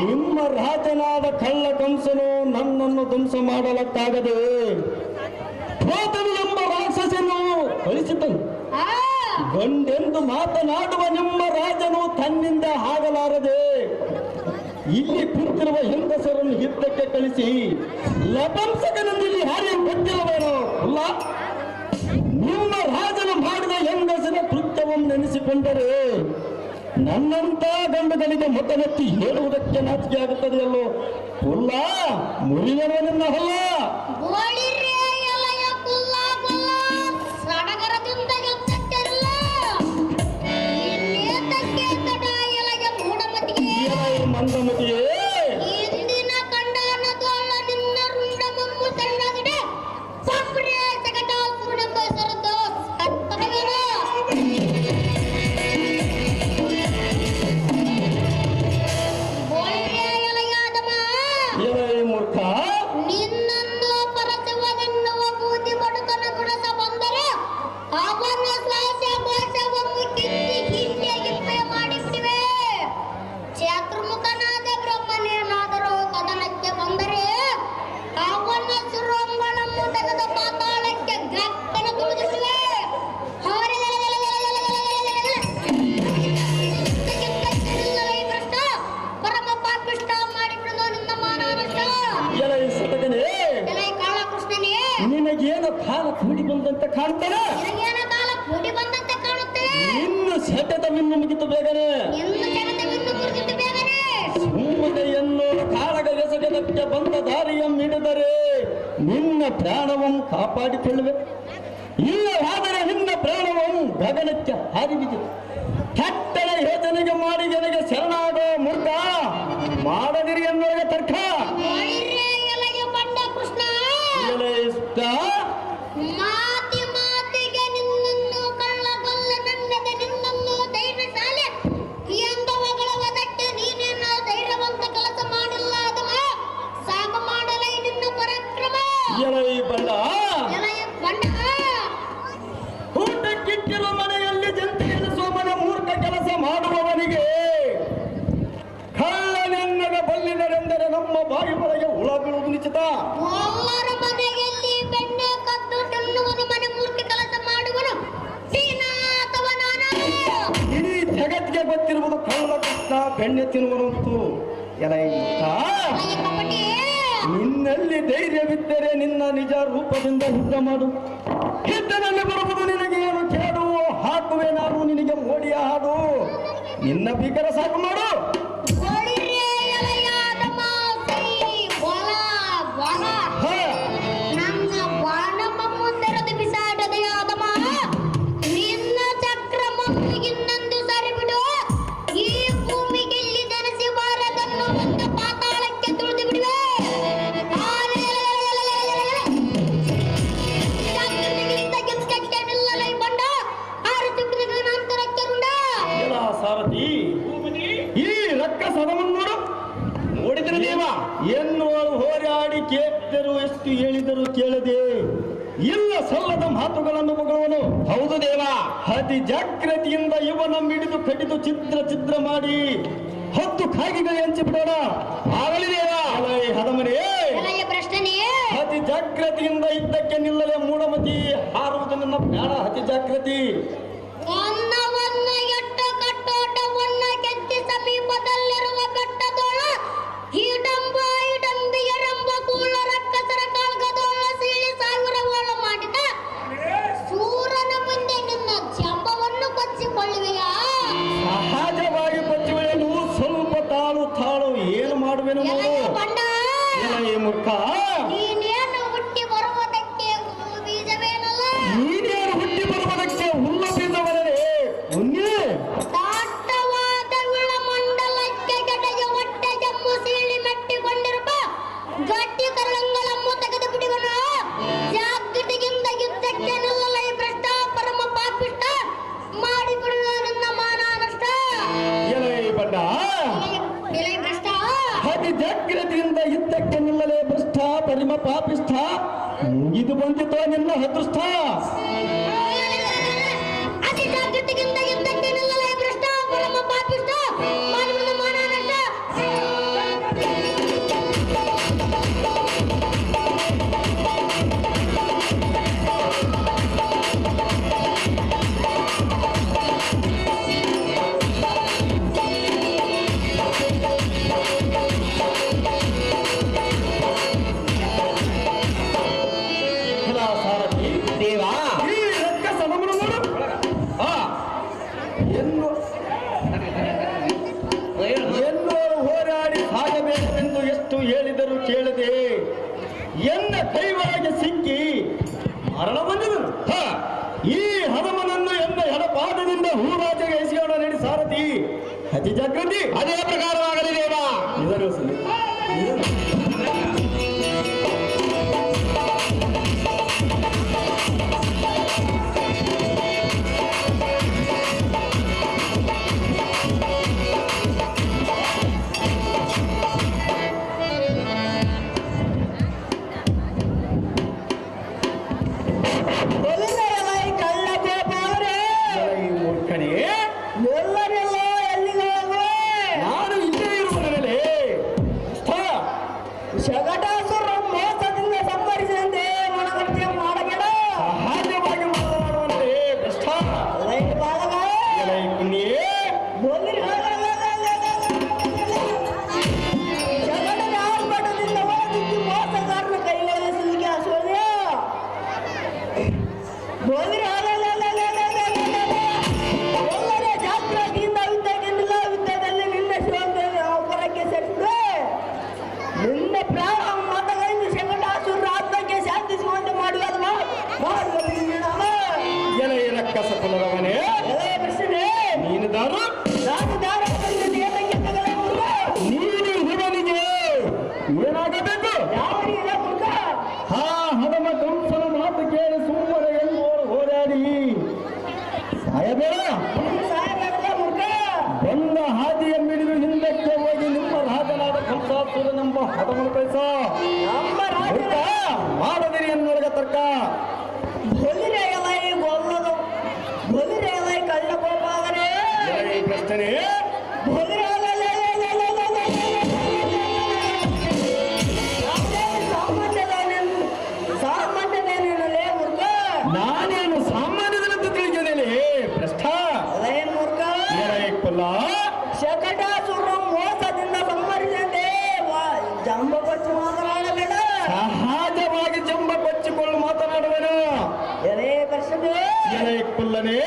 ನಿಮ್ಮ ರಾಜನಾದ ಕಳ್ಳ ಕಂಸನು ನನ್ನನ್ನು ಧ್ವಂಸ ಮಾಡಲಕ್ಕಾಗದೆ ಕ್ರೋಧನು ಎಂಬ ರಾಕ್ಷಸನು ಕಳಿಸಿದನು. ಗಂಡೆಂದು ಮಾತನಾಡುವ ನಿಮ್ಮ ರಾಜನು ತನ್ನಿಂದ ಆಗಲಾರದೆ ಇಲ್ಲಿ ಕುಂತಿರುವ ಹೆಂಗಸರನ್ನು ಯುದ್ಧಕ್ಕೆ ಕಳಿಸಿ ಲಪಂಸಕನನ್ನು ಇಲ್ಲಿ ಹಾರಿ ಗೊತ್ತಿಲ್ಲವೇನೋ ಅಲ್ಲ. ನಿಮ್ಮ ರಾಜನು ಮಾಡಿದ ಹೆಂಗಸರ ಕೃತ್ಯವನ್ನು ನೆನೆಸಿಕೊಂಡರೆ ನನ್ನಂತ ಗಂಡುಗಳಿಗೆ ಮೊದಲೆತ್ತಿ ಹೇಳುವುದಕ್ಕೆ ನಾಚಿಕೆ ಆಗುತ್ತದೆಯಲ್ಲೋ. ಹುಲ್ಲ ಮುರಿಯನೋ ನಿನ್ನ ಹೊಲ್ಲ. ಮಂದಮತಿಯೇ, ಇಂದಿನ ಕಂಡಾನದು ಅಲ್ಲ ನಿನ್ನ ರುಂಡಮಮ್ಮು ತಣ್ಣಗಿದೆ. ಸಪ್ರೆ ಜಗಟಾಸುರನೆಂಬ ಹೆಸರದ್ದು ಸತ್ತವನ. ಒಳ್ಳೆಯ ಎಲೆಯಾದಮ, ಎಲೆ ಮೂರ್ಖ, ನಿನ್ನನ್ನು ಪರಸ ಹೋಗ್ತಾನೆ. ನಿನಗೇನ ಕಾಲ ಕೂಡಿ ಬಂದಂತೆ ಕಾಣುತ್ತೆ. ಇನ್ನು ಸೆಟೆತವಿನ್ನು ಮುಗಿತು ಬೇಗನೆ. ಎಂದು ಜನತೆಯನ್ನು ಮುರಿದಿದ್ದು ಬೇಗನೆ. ಸುಮ್ಮನೆ ಎನ್ನೋರು ಕಾಳಗ ಎಸಗದಕ್ಕೆ ಬಂದ ದಾರಿಯಂ ಹಿಡಿದರೆ ನಿನ್ನ ಪ್ರಾಣವಂ ಕಾಪಾಡಿಕೊಳ್ಳುವೆ. ಇಲ್ಲವಾದರೆ ನಿನ್ನ ಪ್ರಾಣವಂ ಗಗನಕ್ಕೆ ಹಾರಿಬಿದೆ. ಕೆಟ್ಟನ ಯೋಚನೆಗೆ ಮಾಡಿ ನನಗೆ ಶರಣಾಗೋ ಮೂರ್ಖ, ಮಾಡದಿರಿ ಎನ್ನುವ ತರ್ಕ. ಒಳ್ಳೆ ಎಲೆಗೆ ಬಂದ ಕೃಷ್ಣ. ಎಲೆ ಇಷ್ಟ ಮಾತಿ ಮಾತಿಗೆ ನಿನ್ನನ್ನು ಕಳ್ಳಗೊಲ್ಲ ನನ್ನದೆ ನಿನ್ನನ್ನು ಧೈರ್ಯಶಾಲಿ ಎಂದವಗಳವದಕ್ಕೆ ನೀನೇನು ಧೈರ್ಯವಂತ ಕೆಲಸ ಮಾಡಿಲ್ಲ. ಅದು ಸಾಕು ಮಾಡಲೇ ನಿನ್ನ ಪರಾಕ್ರಮ. ಎಲೆ ಬಂಡ ಎಲೆಯ ಬಂಡ ಊಟಕ್ಕಿಟ್ಟಿರುವ ಮನೆಯಲ್ಲಿ ಜಂತಿ ಸೋಮನ ಮೂರ್ಖ ಕೆಲಸ ಮಾಡುವವನಿಗೆ ಕಳ್ಳನೆನ್ನದ ಬಲ್ಲಿನರೆಂದರೆ ನಮ್ಮ ಬಾಯಿ ಒಳಗೆ ಹುಳ ಬೀಳುವುದು ನಿಶ್ಚಿತ. ಒಲ್ಲರ ಮನೆಯಲ್ಲಿ ಬೆಣ್ಣೆ ಕದ್ದು ತಿನ್ನುವನು ಮನೆ ಮೂರ್ತಿ ಕೆಲಸ ಮಾಡುವನು ಅಥವಾ ನಾನು. ಇಡೀ ಜಗತ್ತಿಗೆ ಗೊತ್ತಿರುವುದು ಕಳ್ಳ ಕೃಷ್ಣ ಬೆಣ್ಣೆ ತಿನ್ನುವನಂತೂ. ಎಲೆ ಕಪಟಿ ನಿನ್ನಲ್ಲಿ ಧೈರ್ಯವಿದ್ದರೆ ನಿನ್ನ ನಿಜ ರೂಪದಿಂದ ಯುದ್ಧ ಮಾಡು. ಯುದ್ಧದಲ್ಲಿ ಬರುವುದು ನಿನಗೆ ಏನು ಕೇಳು. ಹಾಕುವೆ ನಾನು ನಿನಗೆ ಮೋಡಿಯ ಹಾಡು. ನಿನ್ನ ಭೀಕರ ಸಾಕು ಮಾಡು. ಒಳ್ಳೆ ಎಲೆಯಾದ ಮಾಸಿ ಬಲ ಬಲ ಹ, ನನ್ನ ಬಾಣಮಮ್ಮು ತೆರೆದು ಬಿಸಾಡದೆಯಾದ ಮಾ ನಿನ್ನ ಚಕ್ರಮನ್ನು ಇನ್ನೊಂದು ಸರಿಬಿಡು. ಈ ಭೂಮಿಗೆ ಇಲ್ಲಿ ಜನಿಸಿ ಬಾರದನ್ನು ಒಂದು ಪಾತಾಳಕ್ಕೆ ತುಳಿದು ಬಿಡುವೆ. ಎಲ ಸಾರಥಿ, ಈ ರಕ್ಕಸದವನ್ನು ನೋಡು. ನೋಡಿದ್ರೆ ದೇವ ಎನ್ನುವರು ಹೋರಾಡಿ ಕೇಳಿದರು, ಎಷ್ಟು ಹೇಳಿದರು ಕೇಳದೆ ಇಲ್ಲ ಸಲ್ಲದ ಮಾತುಗಳನ್ನು ಬಗಳುವನು. ಹೌದು ದೇವ. ಅತಿ ಜಾಗ್ರತೆಯಿಂದ ಇವನ ಮಿಡಿದು ಕಡಿದು ಚಿತ್ರ ಚಿತ್ರ ಮಾಡಿ 10 ಕಾಗಿಗಳು ಹಂಚಿ ಬಿಡೋಣ. ಆಗಲಿ ದೇವ. ಅಲೈ ಹದಮನೆ, ಎಲೆಯ ಪ್ರಶ್ನೆ ಅತಿ ಜಾಗ್ರತೆಯಿಂದ ಇದ್ದಕ್ಕೆ ನಿಲ್ಲಲೆ ಮೂಢಮತಿ ಹಾರುವುದು ನನ್ನ ಪ್ರಾಣ. ಅತಿ ಜಾಗ್ರತೆ ಅನ್ನವನ್ನ ಎಟ್ಟ ಕಟ್ಟೋಟವನ್ನ ಗೆದ್ದಿ ಸಮೀಪದಲ್ಲಿರುವ ಬೆಟ್ಟದೋಳ ಹಿಡಂಬ ಹಿಡಂಬಿಯರೆಂಬ ಕೂಳ ರಕ್ಕಸರ ಕಾಳ್ಗದೋಳ ಸೀಳಿ ಸಾವಿರ ಓಳ ಮಾಡಿದ ಸೂರನ ಮುಂದೆ ನಿನ್ನ ಜಂಬವನ್ನು ಕೊಚ್ಚಿಕೊಳ್ಳುವೆಯಾ? ಸಹಜವಾಗಿ ಕೊಚ್ಚುವೆನು. ಸ್ವಲ್ಪ ತಾಳು ತಾಳು ಏನು ಮಾಡುವೆನು ನೋಡು. ಎಲೆಯ ಬಂಡ ಎಲೈ ಮೂರ್ಖ, ನೀನೇನು ಹುಟ್ಟಿ ಬರುವುದಕ್ಕೆ ಹುಲ್ಲು ಬೀಜವೇನಲ್ಲ. ನೀನೇನು ಹುಟ್ಟಿ ಬರುವುದಕ್ಕೆ ಹುಲ್ಲು ಬೀಜವರೇ ಉನ್ನಿ. ದಾಟವಾದ ಮಂಡಲಕ್ಕೆ ಗೆಡೆಯ ಹೊಟ್ಟೆ ಜಮ್ಮು ಸೀಳಿ ಮೆಟ್ಟಿಕೊಂಡಿರುವ ಗಟ್ಟಿ ಕರುಳಂಗಳಮ್ಮು ತೆಗೆದು ಬಿಡುವನು. ಜಾಗೃತಿಯಿಂದ ಯುದ್ಧಕ್ಕೆ ನಿಲ್ಲಲೈ ಭ್ರಷ್ಟ ಪರಮ ಪಾಪಿಷ್ಟ ಮಾಡಿಬಿಡುವ ನನ್ನ ಮಾನ ನಷ್ಟ. ಎಲೈ ಬಂಡ, ಎಲೆ ಭ್ರಷ್ಟ ಅತಿ ಜಾಗ್ರತೆಯಿಂದ ಇದ್ದಕ್ಕೆ ನಿಲ್ಲಲೇ ಭ್ರಷ್ಟ ಪರಿಮ ಪಾಪಿಷ್ಠ. ಮುಗಿದು ಬಂದಿತೋ ನಿನ್ನ ಅದೃಷ್ಟ. ಅತಿ ಜಾಗೃತಿಯಿಂದ ಯುದ್ಧಕ್ಕೆ ನಿಲ್ಲಲೈ ಭ್ರಷ್ಟ ಪರಮ ಪಾಪಿಷ್ಟ ಮಾಡಿಬಿಡುವ ಮಾನ ನಷ್ಟ. ಎಲ ಸಾರಥಿ, ದೇವ ಈ ರಕ್ಕಸನವನ್ನು ನೋಡು. ಆ, ಎನ್ನುವರು ಹೋರಾಡಿ ಸಾಗಬೇಕೆಂದು ಎಷ್ಟು ಹೇಳಿದರು ಕೇಳದೆ ಎನ್ನ ಕೈವರೆಗೆ ಸಿಕ್ಕಿ ಮರಣ ಬಂದಿದನು. ಹ, ಈ ಹನುಮನನ್ನು ಎನ್ನ ಎಡಪಾದದಿಂದ ಹೂರಾಜಗೆ ಎಸೆಯೋಣ ನಡಿ ಸಾರಥಿ. ಅತಿ ಜಾಗೃತಿ ಅದೇ ಪ್ರಕಾರವಾಗಲಿ ದೇವ. ಇದನ್ನು ಸರಿ. ಕಳ್ಳ ಗೋಪಾಲರೇ, ಎಲೈ ಮೂರ್ಖನೇ, ಎಲ್ಲರೆಲ್ಲ ಎಲ್ಲಿಗೆ ಹೋಗುವೆ? ನಾನು ಇಲ್ಲೇ ಇರುವುದರಲ್ಲಿ ರಕ್ಕಸ ಕುಲದವನೇ ಎಲೆ ಕೃಷ್ಣನೇ ನೀನು ದಾರು ನಾನು ದಾರ ಬಂದಿದ್ದು ಏನಕ್ಕೆ ತಗಲೇ ಮೂರ್ಖ? ನೀನು ಇವನಿಗೆ ಏನಾಗಬೇಕು ಯಾವನಿಗೆ ಮೂರ್ಖ? ಹಾ ಹದಮ ಕಂಸನ ಮಾತು ಕೇಳಿ ಸುಮ್ಮನೆ ಎಂದೋರು ಹೋರಾಡಿ ಸಾಯಬೇಡ. ನೀನು ಸಾಯಬೇಡಲೇ ಮೂರ್ಖ? ಬಂದ ಹಾದಿಯ ಮಿಡಿದು ಹಿಂದಕ್ಕೆ ಹೋಗಿ ನಿಮ್ಮ ರಾಜನಾದ ಕಂಸಾಸುರನೆಂಬ ಹದಮನ ಕಳಿಸ ನಮ್ಮ ರಾಜನ ಮಾಡದಿರಿ ಎನ್ನೊಳಗ ತರ್ಕ ಬಲಿರೆಯಲೈ ಗೊಲ್ಲದು ಬಲಿರೆಯಲೈ ಕಳ್ಳ ಕೋಪಾಗನೇ ಈ ಪ್ರಶ್ನೆ ಸಾಮಾನ್ಯದೇನೇನಲೇ ಮೂರ್ಖ? ನಾನೇನು ಸಾಮಾನ್ಯದನಂತ ತಿಳಿದೇನೆ ಭ್ರಷ್ಟ ಅದೇ ಮೂರ್ಖ ಕುಲ್ಲ ಶಕಟಾಸುರ ಮೋಸದಿಂದ ಸಂಹರಿಸದೆ ಜಂಬ ಕೊಚ್ಚು ಮಾತನಾಡಬೇಡ. ಸಹಜವಾಗಿ ಜಂಬ ಕೊಚ್ಚಿಕೊಳ್ಳು ಮಾತನಾಡುವನು ಎಲೆ ಕೃಷ್ಣನೇ ಕುಲ್ಲನೇ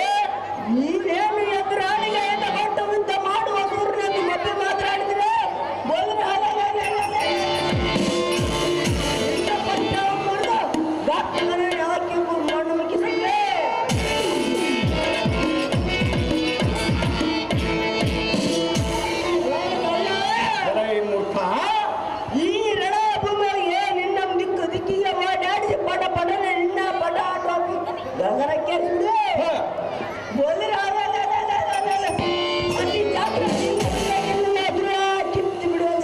ನೀನೇನು ಎದುರಾಳಿಗೆ ಕೊಟ್ಟವಂತ ಮಾಡುವ ಸೂರ್ಯನ ಮತ್ತೆ ಮಾತನಾಡಿದ್ರೆ ಮಣ್ಣು ಮುಗಿಸಿದ್ರೆ ಮೂರ್ಖ ಈ ರಣಭೂಮಿಗೆ ನಿನ್ನ ದಿಕ್ಕು ದಿಕ್ಕಿಗೆ ಓಡಾಡಿಸಿ ಪಟ ಪಟನೆ ನಿನ್ನ ಪಟ ಟೋಪಿ ಗಗನಕ್ಕೆ ಕಿತ್ತು ಬಿಡುವ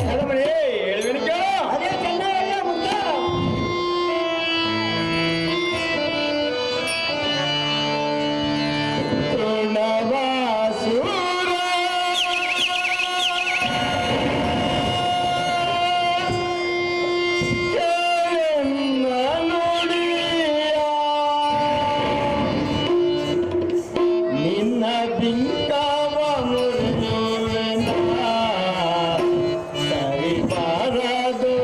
ಹೆದಮಣಿ ಹೇಳುವೆನು ಕೇಳ ಅದೇ ಚೆನ್ನಾಗಿ ಮುಖ್ಯ ನಿನ್ನ ಬಿಂಕವ ಮುರಿಯುವೆನ ಸರಿ ಬಾರದು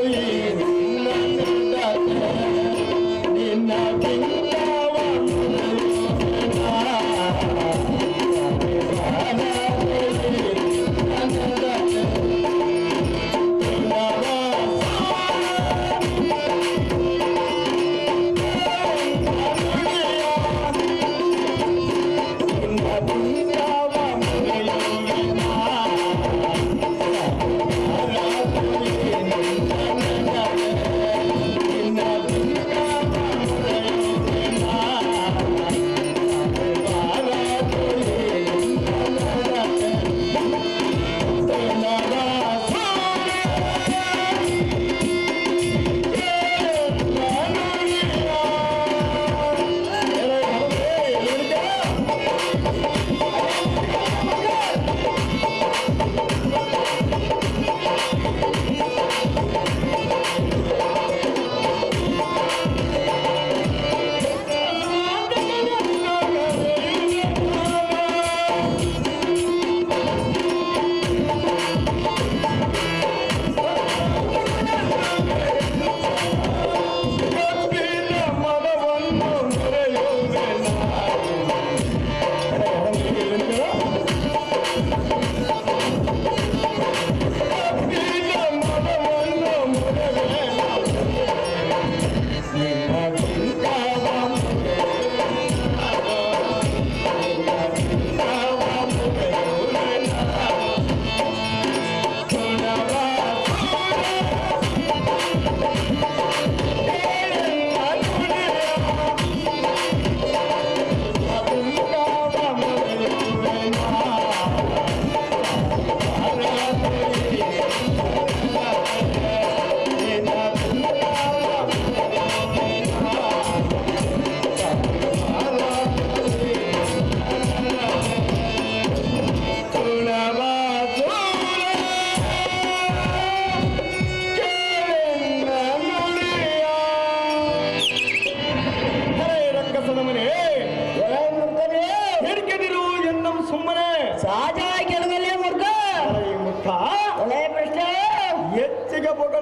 ನಿನ್ನ ಬಿಂಕವ ಮುರಿಯುವೆನ ಸರಿ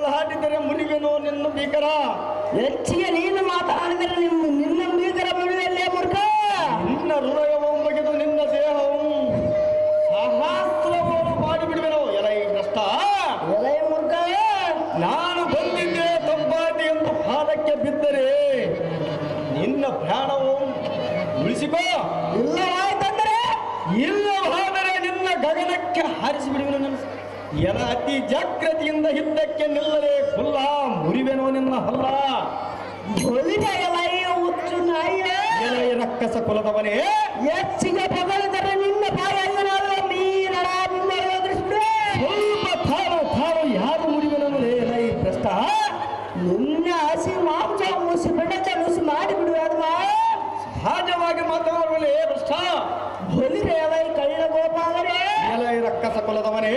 ಹಾಡಿದರೆ ಮುರಿವೆನೋ ನಿನ್ನ ಭೀಕರ. ಹೆಚ್ಚಿಗೆ ನೀನು ಮಾತನಾಡಿದರೆ ನಿನ್ನ ಭೀಕರ ಬಿಡುವಲ್ಲೇ ಮೂರ್ಖ. ನಿನ್ನ ಹೃದಯವು ಬಗೆದು ನಿನ್ನ ದೇಹವು ಸಹಸ್ರವನ್ನು ಮಾಡಿಬಿಡುವೆನೋ ಎಲೈ ಭ್ರಷ್ಟ. ಎಲೈ ಮೂರ್ಖ, ನಾನು ಬಂದಿದ್ದೆ ತಪ್ಪಾದಿ ಎಂದು ಪಾದಕ್ಕೆ ಬಿದ್ದರೆ ನಿನ್ನ ಪ್ರಾಣವು ಉಳಿಸಿಕೋ. ಇಲ್ಲವಾಯ್ತಂದ್ರೆ ಇಲ್ಲವಾದರೆ ನಿನ್ನ ಗಗನಕ್ಕೆ ಹಾರಿಸಿ ಬಿಡುವೆನು. ನನ್ನ ಎಲ ಅತಿ ಜಾಗ್ರತೆಯಿಂದ ಹಿಂದಕ್ಕೆ ನಿಲ್ಲದೆ ಹುಲ್ಲ ಮುರಿವೆನೋ ನಿನ್ನ ಹಲ್ಲ. ಹೊಲಿದೆಯಲಯ್ಯ ಹುಚ್ಚು ನಾಯ ಎಲೆಯ ರಕ್ಕಸ ಕುಲದವನೇ, ಹೆಚ್ಚಿಗೆ ಪಗಳಿದರೆ ನಿನ್ನ ಬಾಯಲ್ಲನಾದ ಮೀರಳ ಬಿಂಬಳಿಸ್ಬಿಡುವೆ. ಸ್ವಲ್ಪ ತಾಳು ಯಾರು ಮುರಿವೆನೋ ಎಲೈ ಭ್ರಷ್ಟ. ನಿನ್ನ ಹಸಿ ಮಾಂಸ ಮುಸಿ ಬಿಡತೆ ನುಸಿ ಮಾಡಿಬಿಡುವೆ ಅದು ಸಹಜವಾಗಿ ಮಾತಾಡುವಲೇ ಭ್ರಷ್ಟ. ಹೊಲಿರೆ ಎಲೈ ಕಳ್ಳ ಗೋಪಾಲರೇ, ಎಲೈ ರಕ್ಕಸ ಕುಲದವನೇ,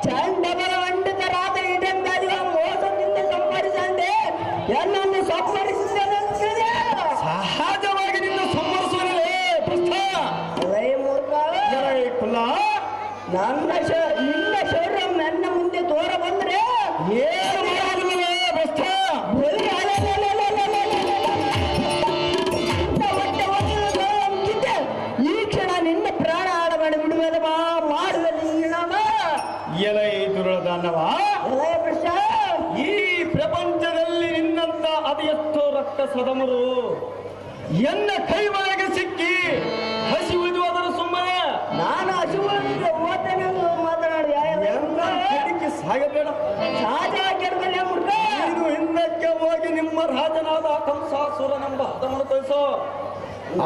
ಚಂಡಬಲ ಮಂಡಿತ ರಾತ್ರಿ ಇಡಂಗಾದಿಗ ಮೋಸದಿಂದ ಸಂಹರಿಸಂದೆ ಎನ್ನನ್ನು ಸಂಹರಿಸಿದೆ. ಸಹಜವಾಗಿ ನಿನ್ನ ಸಂಹರಿಸುವಲೇ ಭ್ರಷ್ಟ. ಎಲೈ ಮೂರ್ಖ, ಎಲೈ ಕುಲ್ಲ, ನಿನ್ನ ಶೌರ್ಯ ನನ್ನ ಮುಂದೆ ತೋರ ಬಂದ್ರೆ ಏನು ಮಾಡಲಿಲ್ಲವೇ ಭ್ರಷ್ಟ. ಈ ಕ್ಷಣ ನಿನ್ನ ಪ್ರಾಣ ಆಡಬೇಡ ಬಿಡುವೆ ಮಾಡುವೆ ನಿನ್ನ ಎಲೈ ದುರುಳದಾನವ, ಎಲಯ ಪೃಷ್ಠ. ಈ ಪ್ರಪಂಚದಲ್ಲಿ ನಿನ್ನಂತ ಅದೆಷ್ಟೋ ರಕ್ತ ಸದಮರು ಎನ್ನ ಕೈ ಒಳಗೆ ಸಿಕ್ಕಿ ಹಸಿ ಉಳಿದು ಅದರ ಸುಮ್ಮನೆ ನಾನು ಹಸಿವುಳಿಗೆ ಓದ್ತೇನೆ ಮಾತನಾಡಿ ಎಲ್ಲ ಕೆಡಿಕೆ ಸಾಗಬೇಡ. ಸಹಜ ಕೆಡಬಲ್ಲ ಮುಡ್ಕ. ಇದು ಹಿಂದಕ್ಕೆ ಹೋಗಿ ನಿಮ್ಮ ರಾಜನಾದ ಕಂಸಾಸುರನೆಂಬ ಹದಮನು ಕಳಿಸೋ.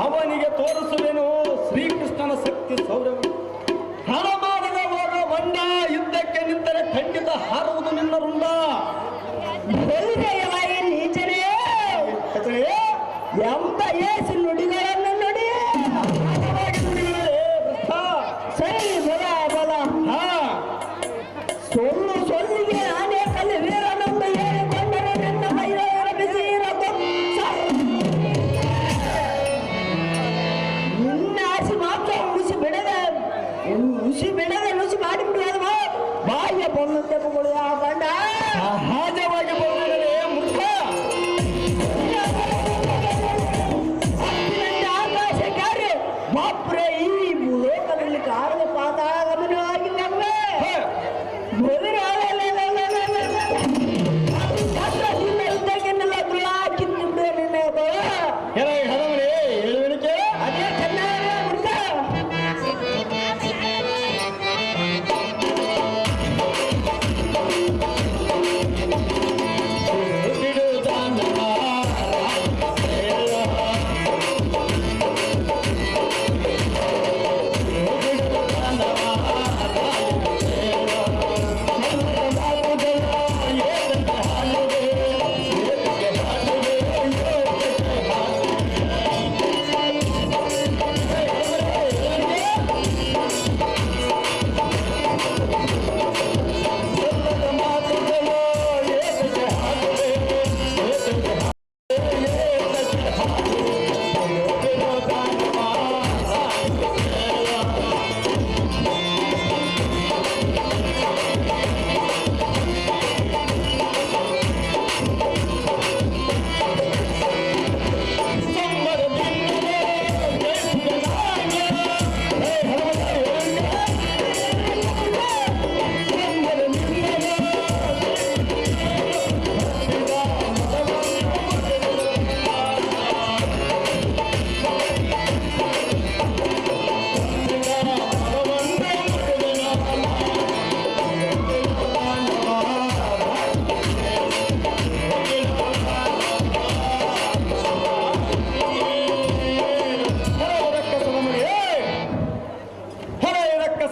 ಅವನಿಗೆ ತೋರಿಸುವೆನು ಶ್ರೀಕೃಷ್ಣನ ಶಕ್ತಿ ಸೌರವು. ಹಣಮಾಡದ ಹೋಗ ಬಂಡ ಯುದ್ಧಕ್ಕೆ ನಿಂತರೆ ಖಂಡಿತ ಹಾರುವುದು ನಿನ್ನ ರುಂಡ. ಹೊಲಿದೆಯಲಾಯಿ ನೀಚನೇ ಎಂಬ ಏಸು ನುಡಿಗಳನ್ನು ನುಡಿ. ಸರಿ ಬಲ ಬಲ ಸೊಲ್ಲಿಗೆ ಆನೆ ಕಲ್ಲಿ ವೀರನೊಂದು ಹೇಳಿಕೊಂಡರೆ ನನ್ನ ಮೈರ ಬಿಸಿ ನಿನ್ನ ಆಸೆ ಮಾತ್ರ ಮುಸಿ ಬಿಡದೆ ನುಸಿ ಮಾಡಿಬಿಡುವ ಬಾಯಿಯ ಬೊಮ್ಮ ತೆಗೆದುಕೊಳ್ಳುವ ಗಂಡ ಸಹಜವಾಗಿ ಬರುವುದರೇ ಮುಖ. ಆಕಾಶ ಕಾರ್ಯ ಬಾಪ್ರೆ ಈ ಲೋಕದಲ್ಲಿ ಕಾರದ ಪಾತಾಳ ಗಮನವಾಗಿಲ್ಲವೇ ಯುದ್ಧಕ್ಕೆನ್ನೆಲ್ಲ ದುಳ ಕಿತ್ತಿಬಿಡುವೆ ನಿನ್ನ ಎಲೈ ಹದಮರೇ ಹೇಳುವನಿಕೆ ಅದೇ ಚೆನ್ನಾಗಿ ಮುಡ್ಕ.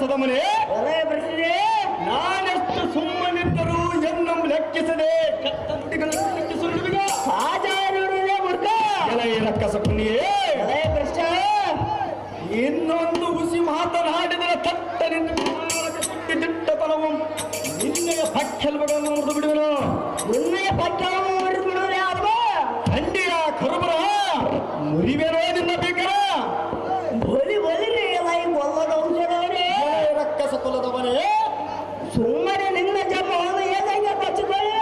ಸದಮನೆ, ಎಲಯ ಪ್ರಶ್ನೆ ನಾನೆಷ್ಟು ಸುಮ್ಮನಿದ್ದರೂ ಎನ್ನು ಲೆಕ್ಕಿಸದೆ ಕಟ್ಟ ನುಡಿಗಳನ್ನು ಲೆಕ್ಕಿಸುವುದಿಲ್ಲ. ಸಹಜ ನುಡಿದೆ ಮುಡ್ಕ. ಎಲೈ ರಕ್ಕಸ ಪುಣ್ಯೇ, ಎಲಯ ಪ್ರಶ್ನೆ ಇನ್ನೊಂದು ಹುಸಿ ಮಾತನಾಡಿದರೆ ತಟ್ಟನಿಂದ ದಿಟ್ಟತನವು ನಿನ್ನೆಯ ಪಕ್ಕೆಲ್ಬಗಳನ್ನು ಮುರಿದು ಬಿಡುವನು. ನಿನ್ನೆಯ ಪಕ್ಕವನ್ನು ಮುರಿದು ಬಿಡುವೆ ಅಥವಾ ಹಂಡಿಯ ಕರುಬರ ಮುರಿವೆನೋ ನಿನ್ನ ಬೇಕರ. ಬಲಿರಿ ಎಲೈ ಕೊಲ್ಲದ ಔಷಧವರೇ ರಕ್ಕಸ ಕುಲದವನೇ, ಸುಮ್ಮನೆ ನಿನ್ನ ಜನ್ಮವನ್ನು ಏಕಂಗೆ ಕೊಚ್ಚಿಕೊಳ್ಳಿ.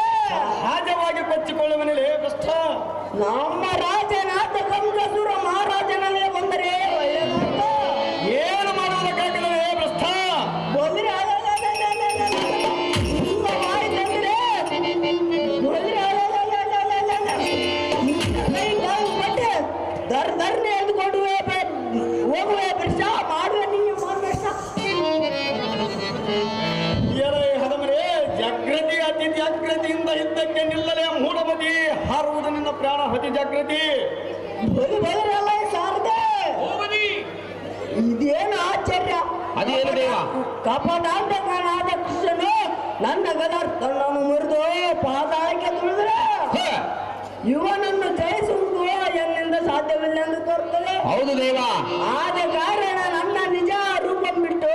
ಸಹಜವಾಗಿ ಕೊಚ್ಚಿಕೊಳ್ಳುವನಿಲೆ ಕಷ್ಟ. ನಮ್ಮ ರಾಜನಾಥ ಕಂಸಸುರ ಮಹಾರಾಜನಲ್ಲಿ ಬಂದರೆ ಒಳ್ಳೆಯದಾಯ್ತು. ಏನು ಮಾಡುವುದಕ್ಕಾಗಲೇ ಭ್ರಷ್ಟ. ಬಂದ್ರೆ ಇಲ್ಲ ಮಾಡಿದಂದ್ರೆ ಅದೇನು ದೇವ? ಕಪಟಾಂತಕನಾದ ಕೃಷ್ಣನು ನನ್ನ ಗದಾರ್ಥವನ್ನು ಮುರಿದು ಪಾತಾಳಕ್ಕೆ ತುಳಿದರೆ ಹ, ಇವನನ್ನು ಜಯಿಸುವುದು ಎನ್ನಿಂದ ಸಾಧ್ಯವಿಲ್ಲ ತೋರುತ್ತದೆ. ಹೌದು ದೇವ. ಆದ ಕಾರಣ ನನ್ನ ನಿಜ ರೂಪ ಬಿಟ್ಟು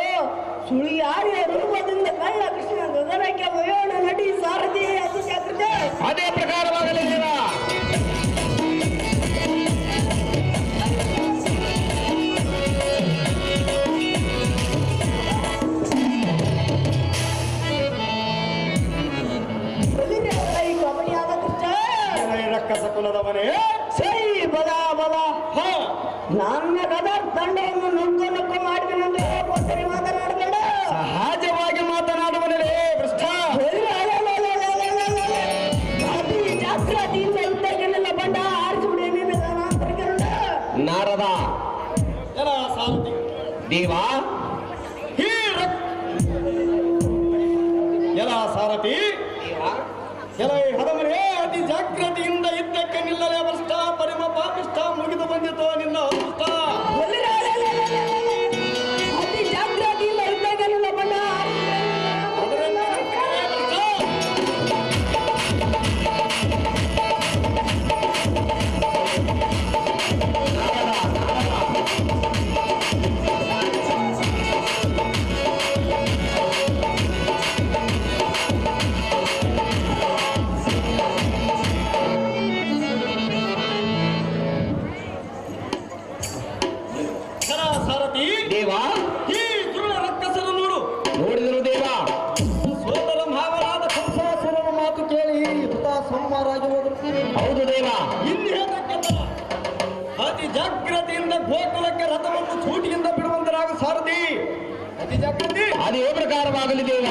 ಸುಳಿಯಾರಿಯ ರೂಪದಿಂದ ಕಳ್ಳ ಕೃಷ್ಣ ಗಗನಕ್ಕೆ ಒಯ್ಯೋಣ ನಡಿ ಸಾರಥಿ ಅದು ಜಾಗ್ರತೆ. ಅದೇ ಪ್ರಕಾರವಾಗಲಿ ದೇವ. ಈ ಕಬಡಿಯಾದ ಕೃಷ್ಣ ರಕ್ಕಸ ಕುಲದವನೇ, ಸೈ ಬಲ ಬಲ ಹ, ನನ್ನ ಗದರ್ ತಂಡವನ್ನು ನುಗ್ಗು ಮಾಡಿದನೆಂದು ಸರಿ ಮಾತನಾಡಬೇಡ. ಸಹಜವಾಗಿ ಮಾತನಾಡುವನೇ ಭ್ರಷ್ಟ. ಅತಿ ಜಾಗ್ರತೆಯಿಂದ ಯುದ್ಧಕ್ಕೆಲ್ಲ ಬಂಡ ಆರಿಸುವುದೇನೇನು ನಾರದ ಎಲ್ಲ ಸಾರಥಿ ದೇವ. ಈ ಎಲ್ಲ ಸಾರಥಿ ಎಲ್ಲ ಹದಮರೇ, ಅತಿ ಜಾಗ್ರತೆಯಿಂದ ಇದ್ದಕ್ಕೆ ನಿಲ್ಲಲೇ ಭ್ರಷ್ಟ. ಪರಿಮ ಪಾಪಿಷ್ಟ ಮುಗಿದು ಬಂದಿತು ನಿನ್ನ ಅದೃಷ್ಟ. ಅತಿ ಜಾಗ್ರತೆಯಿಂದ ಯುದ್ಧಕ್ಕೆಲ್ಲ ಬಂಡ ಅದರಿಂದ ಭ್ರಷ್ಟ. ಸಾರಥಿ ದೇವ ಈ ದುರುಳ ರಕ್ಕಸರು ನೋಡು. ನೋಡಿದರು ದೇವ. ಸೋದರ ಭಾವರಾದ ಕಂಸಾಸುರನ ಮಾತು ಕೇಳಿ ಯುದ್ಧ ಸಂಹಾರಾಗಿ ಹೋದರು. ಹೌದು ದೇವ. ಇನ್ನೇತಕ್ಕೆಲ್ಲ ಅತಿ ಜಾಗ್ರತೆಯಿಂದ ಗೋಕುಲಕ್ಕೆ ರಥವನ್ನು ಸೂಟಿಯಿಂದ ಬಿಡುವಂತರಾಗ ಸಾರಥಿ. ಅತಿ ಜಾಗ್ರತೆ. ಅದೇ ಪ್ರಕಾರವಾಗಲಿ ದೇವ.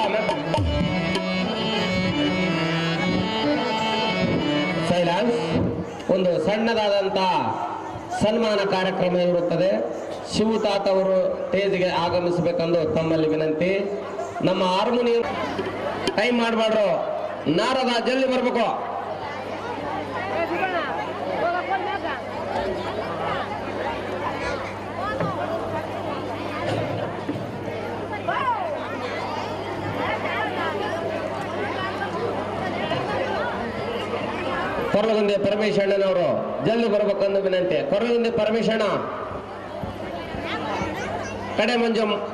ಸೈಲಾನ್ಸ್, ಒಂದು ಸಣ್ಣದಾದಂತ ಸನ್ಮಾನ ಕಾರ್ಯಕ್ರಮ ಇರುತ್ತದೆ. ಶಿವತಾತ ಅವರು ಸ್ಟೇಜ್ಗೆ ಆಗಮಿಸಬೇಕೆಂದು ತಮ್ಮಲ್ಲಿ ವಿನಂತಿ. ನಮ್ಮ ಹಾರ್ಮೋನಿಯಂ ಟೈಮ್ ಮಾಡಬಾರ್ದು. ನಾರದ ಜಲ್ದಿ ಬರ್ಬೇಕು. ಕೊರಲಗುಂದೆ ಪರಮೇಶಣ್ಣನವರು ಜಲ್ದಿ ಬರ್ಬೇಕಂದು ವಿನಂತಿ. ಕೊರಲಗುಂದೆ ಪರಮೇಶಣ್ಣ,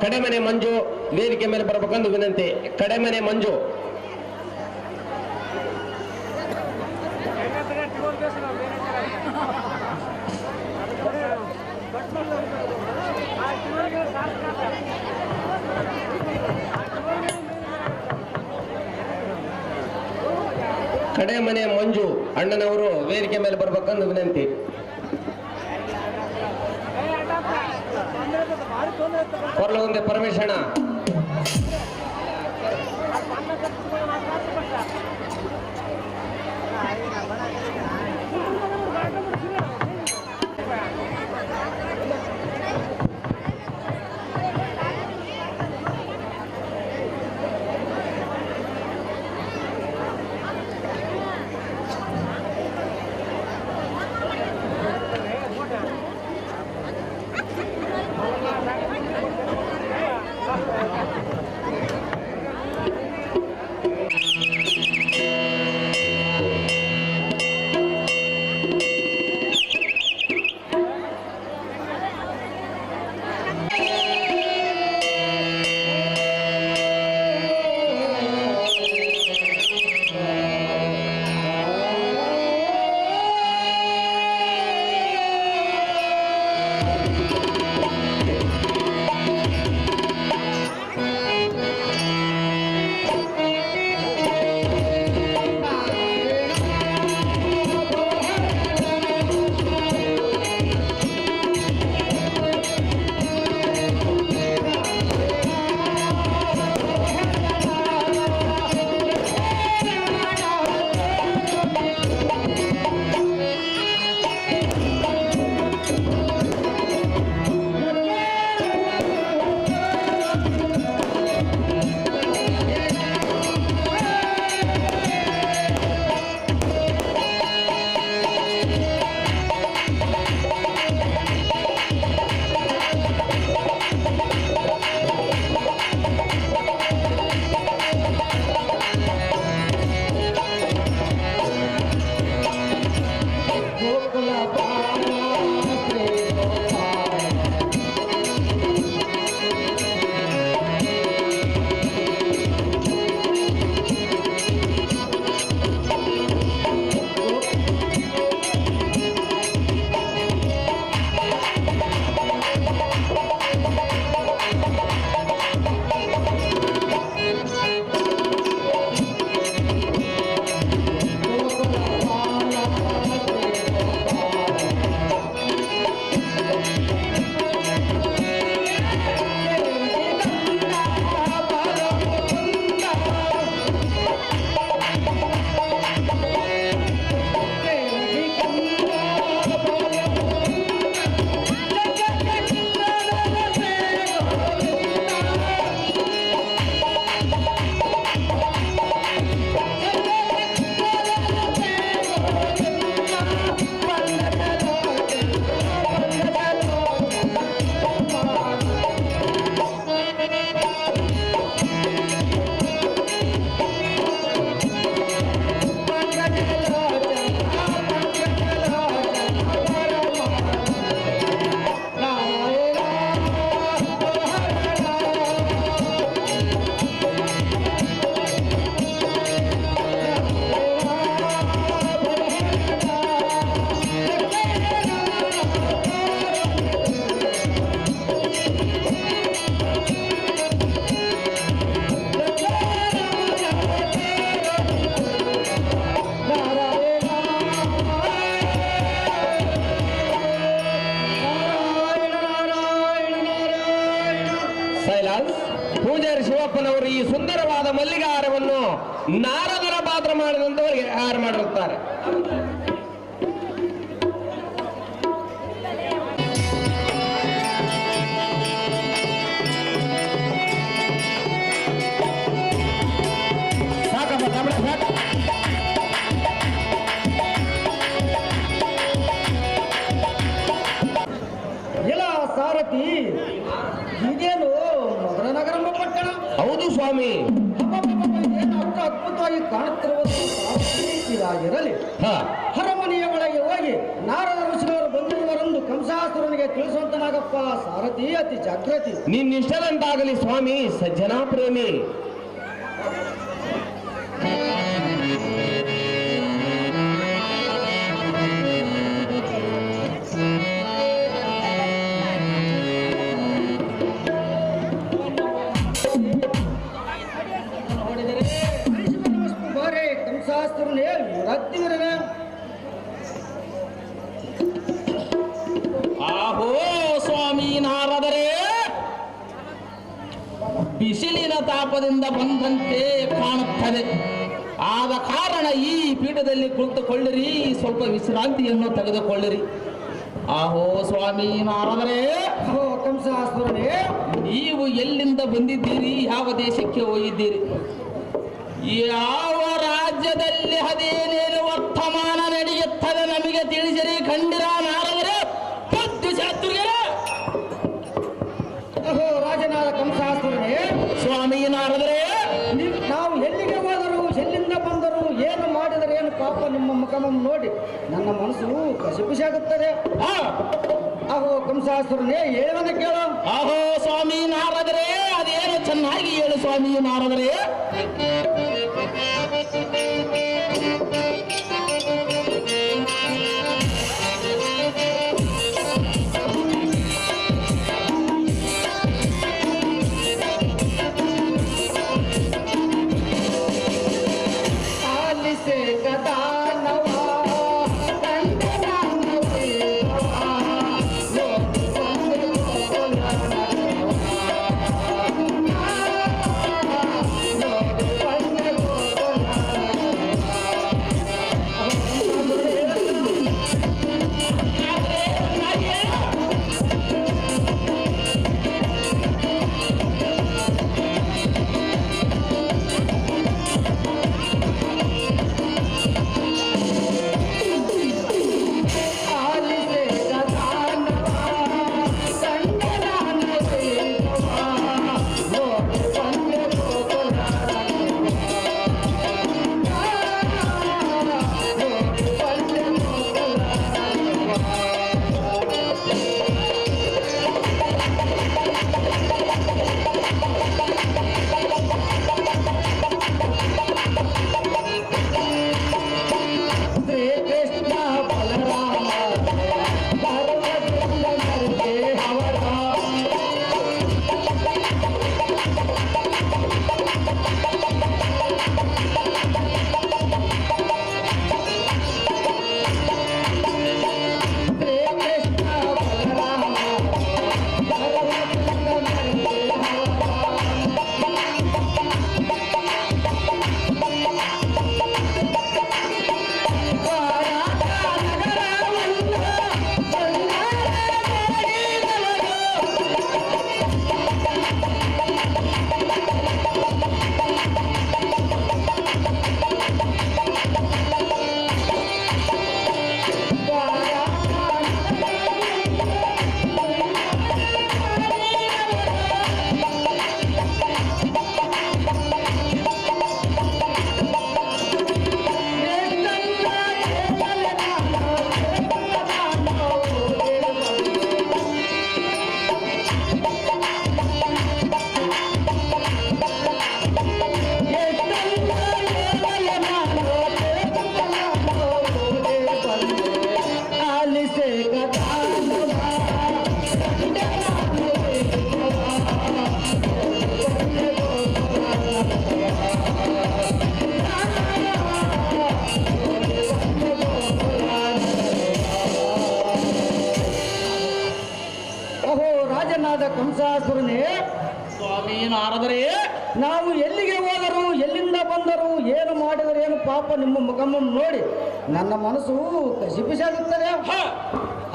ಕಡೆಮನೆ ಮಂಜು ವೇದಿಕೆ ಮೇಲೆ ಬರ್ಬೇಕಂದು ವಿನಂತಿ. ಕಡೆಮನೆ ಮಂಜು. ಕಡೆಮನೆ ಮಂಜು ಅಣ್ಣನವರು ವೇದಿಕೆ ಮೇಲೆ ಬರ್ಬೇಕಂದು ವಿನಂತಿ. ಕೊರಲಗುಂದೆ ಪರಮೇಶಣ್ಣ. ಸೈಲಾಸ್ ಪೂಜಾರಿ ಶಿವಪ್ಪನವರು ಈ ಸುಂದರವಾದ ಮಲ್ಲಿಗಾರವನ್ನು ನಾರದರ ಪಾತ್ರ ಮಾಡಿದಂತವರಿಗೆ ಹಾರ ಮಾಡಿರುತ್ತಾರೆ. ಇಲ್ಲ ಸಾರಥಿ, ಇದೇನು ಮಧುರ ನಗರ ಪಟ್ಟಣ? ಹೌದು ಸ್ವಾಮಿ. ಏನು ಅಷ್ಟು ಅದ್ಭುತವಾಗಿ ಕಾಣುತ್ತಿರುವುದಿರಲಿ. ಅರಮನೆಯ ಒಳಗೆ ಹೋಗಿ ನಾರದ ಋಷಿಗಳು ಬಂದಿರುವರೆಂದು ಕಂಸಾಸುರನಿಗೆ ತಿಳಿಸುವಂತನಾಗಪ್ಪ ಸಾರಥಿ. ಅತಿ ಜಾಗೃತಿ. ನಿನ್ನಿಷ್ಟದಂತಾಗಲಿ ಸ್ವಾಮಿ, ಸಜ್ಜನಾ ಪ್ರೇಮಿ. ಬಾರೆ ಕಂಸಾಸುರನೇ ರತ್ತಿವರನೇ. ಆಹೋ ಸ್ವಾಮಿ ನಾರದರೆ, ಬಿಸಿಲಿನ ತಾಪದಿಂದ ಬಂದಂತೆ ಕಾಣುತ್ತದೆ. ಆದ ಕಾರಣ ಈ ಪೀಠದಲ್ಲಿ ಕುಳಿತುಕೊಳ್ಳಿರಿ, ಸ್ವಲ್ಪ ವಿಶ್ರಾಂತಿಯನ್ನು ತೆಗೆದುಕೊಳ್ಳಿರಿ. ಆಹೋ ಸ್ವಾಮಿ ನಾರದರೆ, ಓ ಕಂಸಾಸುರನೇ, ನೀವು ಎಲ್ಲಿಂದ ಬಂದಿದ್ದೀರಿ? ಯಾವ ದೇಶಕ್ಕೆ ಹೋಗಿದ್ದೀರಿ? ಯಾವ ರಾಜ್ಯದಲ್ಲಿ ಅದೇನೇನು ವರ್ತಮಾನ ನಡೆಯುತ್ತದೆ ನಮಗೆ ತಿಳಿಸಿರಿ. ಖಂಡಿರ ನಾರದರೆ, ಬುದ್ಧಿ ಶಾಸ್ತ್ರಿಗಳೇ. ಅಹೋ ರಾಜನಾದ ಕಂಸಾಸುರನೇ, ಸ್ವಾಮಿ ನಾರದರೆ, ನಾವು ಎಲ್ಲಿಗೆ ಹೋದರು, ಎಲ್ಲಿಂದ ಬಂದರು, ಏನು ಮಾಡಿದರೆ ಏನು ಪಾಪ, ನಿಮ್ಮ ಮುಖವನ್ನು ನೋಡಿ ನನ್ನ ಮನಸ್ಸು ಕಸಿಪಿಸಾಗುತ್ತದೆ. ಅಹೋ ಕಂಸಾಸುರನೇ, ಹೇಳುವನ ಕೇಳು. ಆಹೋ ಸ್ವಾಮಿ ನಾರದರೆ, ಅದೇನು ಚೆನ್ನಾಗಿ ಹೇಳು ಸ್ವಾಮಿ ನಾರದರೆ. ಆಲಿಸೆ ಗದಾನವ ಕಂಸಾಸುರನೇ, ಸ್ವಾಮಿ ನಾರದರೆ ನಾವು ಎಲ್ಲಿಗೆ ಹೋದರು ಎಲ್ಲಿಂದ ಬಂದರು ಏನು ಮಾಡಿದರೆ ಏನು ಪಾಪ ನಿಮ್ಮ ಮುಖಮ್ಮನ್ನು ನೋಡಿ ನನ್ನ ಮನಸ್ಸು ಕಸಿಪಿಸಾಗುತ್ತದೆ.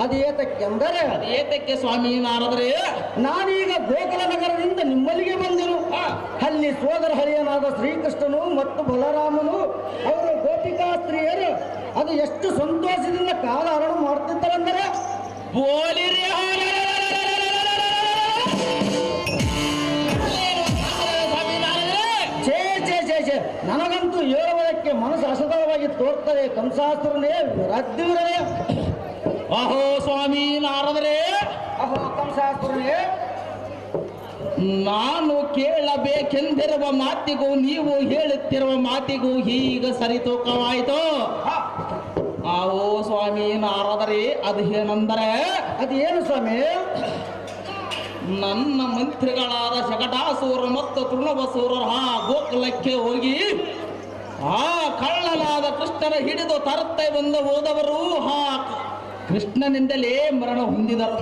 ಅದು ಏತಕ್ಕೆಂದರೆ ಏತಕ್ಕೆ ಸ್ವಾಮಿ ನಾರದರೆ ನಾನೀಗ ಗೋಕುಲ ನಗರದಿಂದ ನಿಮ್ಮಲ್ಲಿಗೆ ಬಂದೆನು. ಅಲ್ಲಿ ಸೋದರ ಹರಿಯನಾದ ಶ್ರೀಕೃಷ್ಣನು ಮತ್ತು ಬಲರಾಮನು ಅವರು ಗೋಪಿಕಾ ಸ್ತ್ರೀಯರು ಅದು ಎಷ್ಟು ಸಂತೋಷದಿಂದ ಕಾಲಹರಣ ಮಾಡ್ತಿದ್ದಾರೆಂದರೆ ಬೋಲಿರಿ ಛೇ ಛೇ ಛೇ ಛೇ ನನಗಂತೂ ಹೇಳುವುದಕ್ಕೆ ಮನಸ್ಸು ಅಸದವಾಗಿ ತೋರ್ತದೆ. ಕಂಸಾಸುರನೇ ರಾಜ್ಯವಿರದೆ. ಅಹೋ ಸ್ವಾಮಿ ನಾರದರೆ ಅಹೋ ಕಂಸಾಸುರನೇ, ನಾನು ಕೇಳಬೇಕೆಂದಿರುವ ಮಾತಿಗೂ ನೀವು ಹೇಳುತ್ತಿರುವ ಮಾತಿಗೂ ಈಗ ಸರಿತೂಕವಾಯಿತು. ಅಹೋ ಸ್ವಾಮಿ ನಾರದರೆ ಅದು ಏನೆಂದರೆ ಅದು ಏನು ಸ್ವಾಮಿ? ನನ್ನ ಮಂತ್ರಿಗಳಾದ ಶಕಟಾಸುರ ಮತ್ತು ತೃಣವಸೂರರ ಗೋಕುಲಕ್ಕೆ ಹೋಗಿ ಆ ಕಳ್ಳನಾದ ಕೃಷ್ಣನ ಹಿಡಿದು ತರುತ್ತೇ ಬಂದು ಹೋದವರು ಆ ಕೃಷ್ಣನಿಂದಲೇ ಮರಣ ಹೊಂದಿದರು.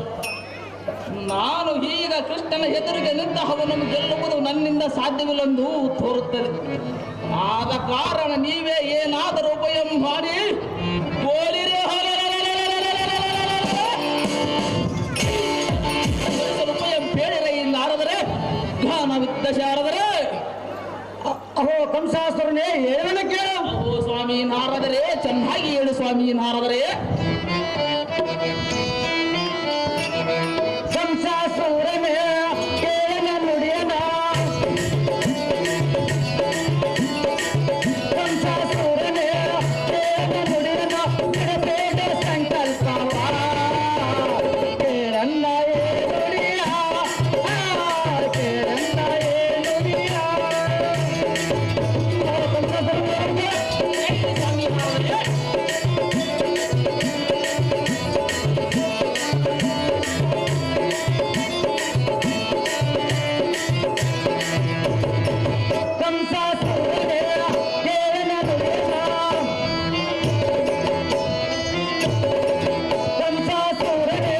ನಾನು ಈಗ ಕೃಷ್ಣನ ಎದುರಿಗೆ ನಿಂತ ಅವನನ್ನು ಗೆಲ್ಲುವುದು ನನ್ನಿಂದ ಸಾಧ್ಯವಿല്ലെಂದು ತೋರುತ್ತದೆ. ಆದ ಕಾರಣ ನೀವೇ ಏನಾದರೂ ಉಪಾಯ ಮಾಡಿ ಗೋಲಿರಿ ಉಪಾಯ ಬೇಡಿರೆ ನಾರದರೆ ಜ್ಞಾನವಿದ್ದ ಶಾರದರೆ. ಅಹೋ ಕಂಸಾಸುರನೇ ಏನನ್ನ ಕೇಳು. ಓ ಸ್ವಾಮಿ ನಾರದರೆ ಚೆನ್ನಾಗಿ ಹೇಳು ಸ್ವಾಮಿ ನಾರದರೆ. ಕಂಸಾಸುರನೇ ಕೇಳನ ನುಡಿಯನ, ಕಂಸಾಸುರನೇ ಕೇಳನ ನುಡಿಯನ, ಬಿಡಬೇಡ ಸಂಕಲ್ಪವ ಕೇಳನ್ನ ನುಡಿಯ, ಕೇಳನ್ನ ನುಡಿಯ. ಸ್ವಾಮಿ ನಾರದರೆ ಕಂಸಾಸುರನೇ ಕೇಳನ ನುಡಿಯನ, ಕಂಸಾಸುರನೇ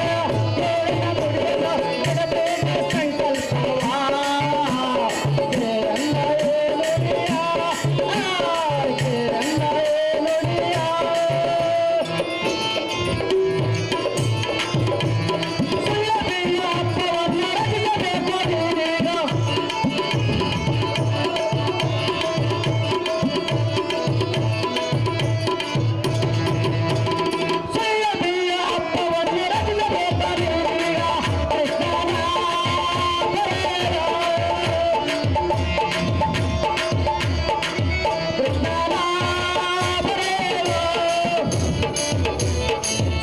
ಕೇಳನ ನುಡಿಯನ, ಬಿಡಬೇಡ ಸಂಕಲ್ಪವ ಕೇಳನ್ನ ನುಡಿಯ, ಕೇಳನ್ನ ನುಡಿಯ. ಸುಳ್ಳಬಿಲ್ಲ ಅಪ್ಪವನ್ನು ರಚಿಸಬೇಕು ನೀನೀಗ, ಸುಳ್ಳಬಿಲ್ಲ ಅಪ್ಪವನ್ನು ರಚಿಸಬೇಕು ನೀನೀಗ. ಕೃಷ್ಣನ ಬರೆಯೋ, ಕೃಷ್ಣನ ಬರೆಯೋ.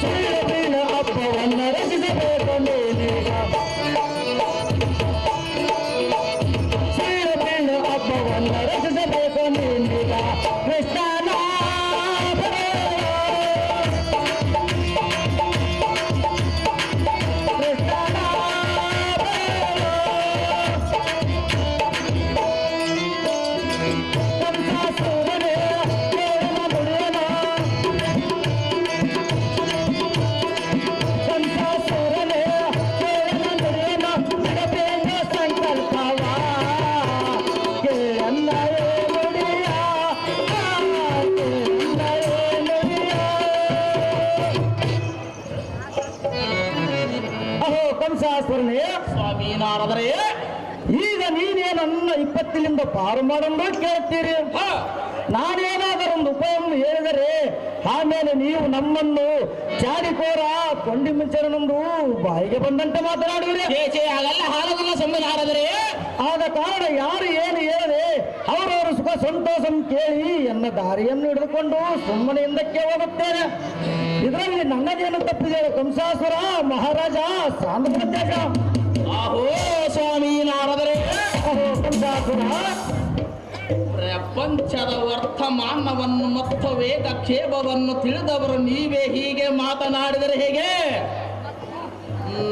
ಸುಳ್ಳಬಿಲ್ಲ ಅಪ್ಪವನ್ನು ರಚಿಸಬೇಕು ನೀನೀಗ, ಸುಳ್ಳಬಿಲ್ಲ ಅಪ್ಪವನ್ನು ರಚಿಸಬೇಕು ನೀನೀಗ. ಕೃಷ್ಣನ ಬರೆಯೋ, ಕೃಷ್ಣನ ಬರೆಯೋ. ಕಂಸಾಸುರನೇ ಕೇಳನ ನುಡಿಯನ, ಕಂಸಾಸುರನೇ ಕೇಳನ ನುಡಿಯನ, ಬಿಡಬೇಡ ಸಂಕಲ್ಪವ ಕೇಳನ್ನ ನುಡಿಯ, ಕೇಳನ್ನ ನುಡಿಯ. ಅಹೋ ಕಂಸಾಸುರನೇ, ಸ್ವಾಮಿ ನಾರದರೆ ಈಗ ನೀನೇ ನನ್ನ ಇಪ್ಪತ್ತಿನಿಂದ ಪಾರು ಮಾಡಲು ಕೇಳ್ತೀರಿ. ನಾನೇನಾದರೂ ಒಂದು ಉಪಾಯವನ್ನು ಹೇಳಿದರೆ ಆಮೇಲೆ ನೀವು ನಮ್ಮನ್ನು ಚಾಡಿಕೋರ ಕೊಂಡಿ ಮುಂಚೆನೊಂದು ಬಾಯಿಗೆ ಬಂದಂತೆ ಮಾತನಾಡುವಿರಿ. ಚೇ ಹಾಗಲ್ಲ ಹಾಲದಲ್ಲ ಸ್ವಾಮಿ ನಾರದರೆ. ಆದ ಕಾರಣ ಯಾರು ಏನು ಹೇಳದೆ ಅವರವರ ಸುಖ ಸಂತೋಷ ಕೇಳಿ ಎನ್ನ ದಾರಿಯನ್ನು ಹಿಡಿದುಕೊಂಡು ಸುಮ್ಮನೆ ಹಿಂದಕ್ಕೆ ಹೋಗುತ್ತೇನೆ. ಇದರಲ್ಲಿ ನನ್ನದೇನು ತಪ್ಪಿದೆ? ಕಂಸಾಸುರ ಮಹಾರಾಜ ಸಾಂದ್ರತ್ಯಾಗ. ಆಹೋ ಸ್ವಾಮಿ ನಾರದರೆ ಅಹೋ ಕಂಸಾಸುರ, ಪ್ರಪಂಚದ ವರ್ತಮಾನವನ್ನು ಮತ್ತು ವೇಗ ಕ್ಷೇಮವನ್ನು ತಿಳಿದವರು ನೀವೇ ಹೀಗೆ ಮಾತನಾಡಿದರೆ ಹೇಗೆ?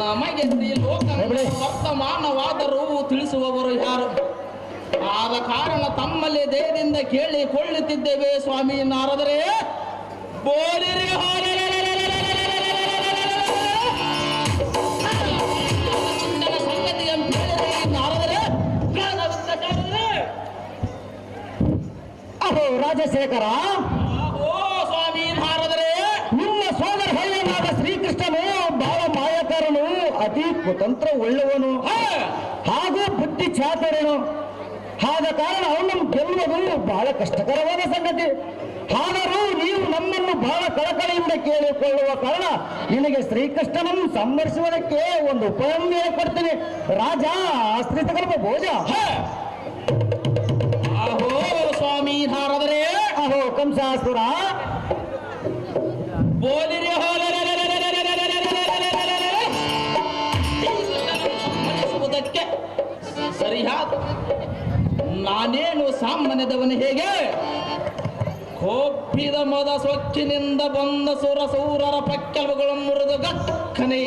ನಮಗೆ ಈ ಲೋಕ ವರ್ತಮಾನವಾದರೂ ತಿಳಿಸುವವರು ಯಾರು? ಆದ ಕಾರಣ ತಮ್ಮಲ್ಲಿ ದೇಹದಿಂದ ಕೇಳಿಕೊಳ್ಳುತ್ತಿದ್ದೇವೆ ಸ್ವಾಮಿ ನಾರದರೆ. ಬೋಲಿರಿ ಸಂಗತಿ ಅಂತ ಹೇಳಿದರೆ ನಾರದರೆ ಚಂದ್ರಶೇಖರ, ಓ ಸ್ವಾಮಿ ನಾರದರೆ, ನಿಮ್ಮ ಸೋದರ ಹಳ್ಳಿಯಾದ ಶ್ರೀಕೃಷ್ಣನು ಬಹಳ ಮಾಯಕರನು, ಅತಿ ಕುತಂತ್ರ ಉಳ್ಳವನು, ಹಾಗೂ ಬುದ್ಧಿ ಚಾತುರ್ಯನು. ಆದ ಕಾರಣ ಅವನನ್ನು ಗೆಲ್ಲುವುದು ಬಹಳ ಕಷ್ಟಕರವಾದ ಸಂಗತಿ. ಆದರೂ ನೀವು ನಮ್ಮನ್ನು ಬಹಳ ಕಳಕಳಿಯಿಂದ ಕೇಳಿಕೊಳ್ಳುವ ಕಾರಣ ನಿನಗೆ ಶ್ರೀಕೃಷ್ಣನನ್ನು ಸಂಹರಿಸುವುದಕ್ಕೆ ಒಂದು ಉಪಾಯವನ್ನು ಹೇಳಿಕೊಡ್ತೀನಿ. ರಾಜ ಆಶ್ರಿತಕಲ್ಪ ಭೋಜ. ಅಹೋ ಸ್ವಾಮಿ ನಾರದರೆ, ಅಹೋ ಕಂಸಾಸುರ, ಬೋಲಿರಿ ಸಂಹರಿಸುವುದಕ್ಕೆ ಸರಿಯಾದ ನಾನೇನು ಸಾಮಾನ್ಯದವನು ಹೇಗೆ? ಕೊಬ್ಬಿದ ಮದ ಸೊಕ್ಕಿನಿಂದ ಬಂದ ಸೂರರ ಪಕ್ಕೆಲುಗಳು ಮುರಿದು ಗಕ್ಕನೆ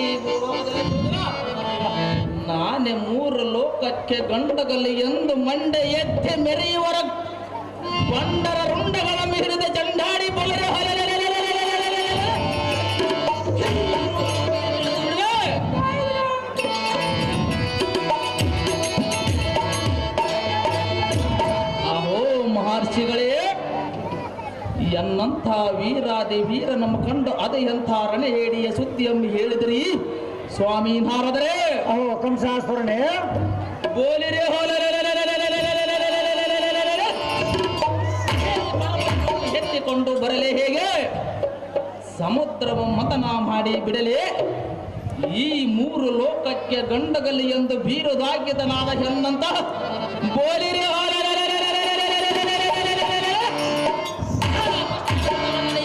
ನಾನೇ ಮೂರು ಲೋಕಕ್ಕೆ ಗಂಡಗಲ್ಲಿ ಎಂದು ಮಂಡೆ ಎತ್ತಿ ಮೆರೆಯುವರ ಬಂಡರ ರುಂಡಗಳ ಹಿಡಿದ ಚಂಡಾಡಿ ಬೊಲರೆ ಅಹೋ ಮಹರ್ಷಿಗಳೇ, ಎನ್ನಂಥ ವೀರಾದಿ ವೀರ ನಮ್ಮ ಕಂಡು ಅದೇ ಎಂಥ ರಣಹೇಡಿಯ ಸುದ್ದಿಯನ್ನು ಹೇಳಿದ್ರಿ ಸ್ವಾಮಿ ನಾರದರೆ. ಅಹೋ ಕಂಸಾಸುರನೇ, ಬೋಲಿರೆ ಎತ್ತಿಕೊಂಡು ಬರಲೇ ಹೇಗೆ? ಸಮುದ್ರವ ಮತನ ಮಾಡಿ ಬಿಡಲೇ? ಈ ಮೂರು ಲೋಕಕ್ಕೆ ಗಂಡಗಲ್ಲಿ ಎಂದು ಬೀರುದಾಗಿದನಾದ ಎಂದಂತ ಬೋಲಿರೆ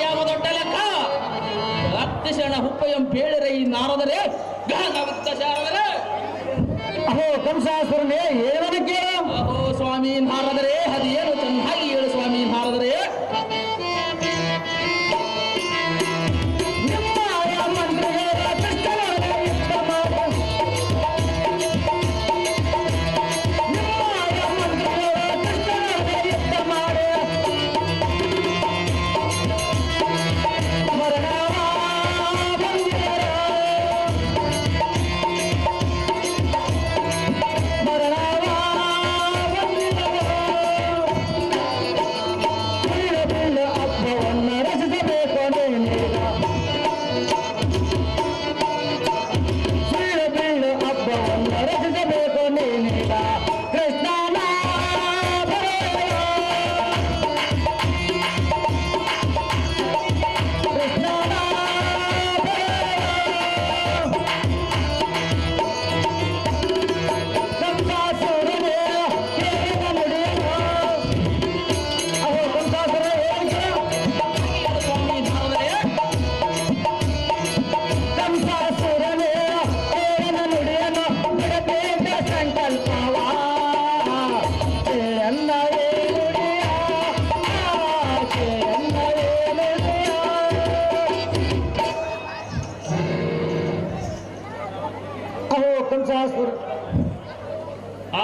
ಯಾವ ದೊಡ್ಡ ಲೆಕ್ಕ ಅತ್ಯಶಣ ಹುಪ್ಪಯಂ ಪೇಳಿರೆ ಈ ನಾರದರೆ ಗಾಗವಿತ್ತ ಶಾರದರೆ. ಅಹೋ ಕಂಸಾಸುರನೇ, ಏನನ್ನು ಕೇಳು? ಅಹೋ ಸ್ವಾಮಿ ನಾರದರೆ, ಅದೇನು ಚೆನ್ನಾಗಿ ಹೇಳು ಸ್ವಾಮಿ ನಾರದರೆ.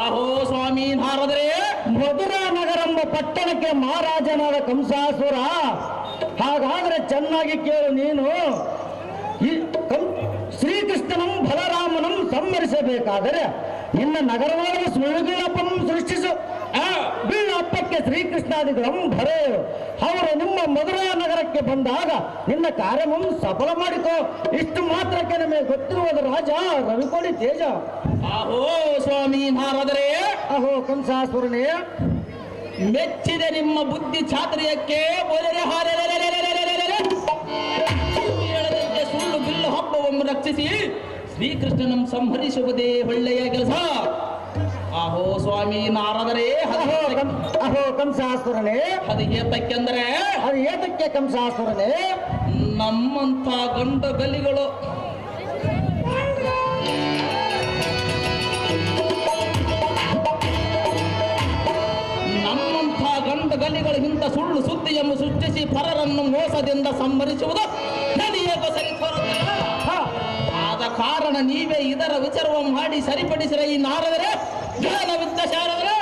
ಅಹೋ ಸ್ವಾಮಿ ನಾರದರೆ, ಮಧುರಾ ನಗರೆಂಬ ಪಟ್ಟಣಕ್ಕೆ ಮಹಾರಾಜನಾದ ಕಂಸಾಸುರ. ಹಾಗಾದ್ರೆ ಚೆನ್ನಾಗಿ ಕೇಳು ನೀನು. ಈ ಶ್ರೀಕೃಷ್ಣನಂ ಬಲರಾಮನಂ ಸಂಹರಿಸಬೇಕಾದರೆ ನಿನ್ನ ನಗರವಾದ ಸುಳ್ಳುಗಿಳ್ಳಪ್ಪನಂ ಸೃಷ್ಟಿಸು. ಬೀಳಪ್ಪಕ್ಕೆ ಶ್ರೀಕೃಷ್ಣಾದಿಗಳಂ ಬರೆಯು. ಅವರು ನಿಮ್ಮ ಮಧುರಾ ನಗರಕ್ಕೆ ಬಂದಾಗ ನಿನ್ನ ಕಾರ್ಯವಂ ಸಫಲ ಮಾಡಿಕೋ. ಇಷ್ಟು ಮಾತ್ರಕ್ಕೆ ನಮಗೆ ಗೊತ್ತಿರುವುದು ರಾಜ ರವಿಕೋಡಿ ತೇಜ. ಅಹೋ ಸ್ವಾಮಿ ನಾರದರೆ, ಅಹೋ ಕಂಸಾಸುರನೇ, ಮೆಚ್ಚಿದೆ ನಿಮ್ಮ ಬುದ್ಧಿ ಚಾತುರ್ಯಕ್ಕೆ. ಹೇಳದಂತೆ ಸುಳ್ಳು ಬಿಲ್ಲು ಹಬ್ಬವನ್ನು ರಕ್ಷಿಸಿ ಶ್ರೀಕೃಷ್ಣನಂ ಸಂಹರಿಸುವುದೇ ಒಳ್ಳೆಯ ಕೆಲಸ. ಅಹೋ ಸ್ವಾಮಿ ನಾರದರೆ, ಅಹೋ ಕಂಸಾಸುರನೇ, ಅದು ಏತಕ್ಕೆಂದರೆ, ಅದು ಏತಕ್ಕೆ ಕಂಸಾಸುರನೇ? ನಮ್ಮಂಥ ಗಂಡ ಗಲಿಗಳು ಗಲಿಗಳಿಗಿಂತ ಸುಳ್ಳು ಸುದ್ದಿಯನ್ನು ಸೃಷ್ಟಿಸಿ ಪರರನ್ನು ಮೋಸದಿಂದ ಸಂಹರಿಸುವುದು ನನಗೆ ಸರಿ ತೋರುತ್ತಿಲ್ಲ. ಆದ ಕಾರಣ ನೀವೇ ಇದರ ವಿಚಾರವನ್ನು ಮಾಡಿ ಸರಿಪಡಿಸಿರ ಈ ನಾರದರೆ ಜ್ಞಾನವಿದ್ದ ಶಾರದರೆ.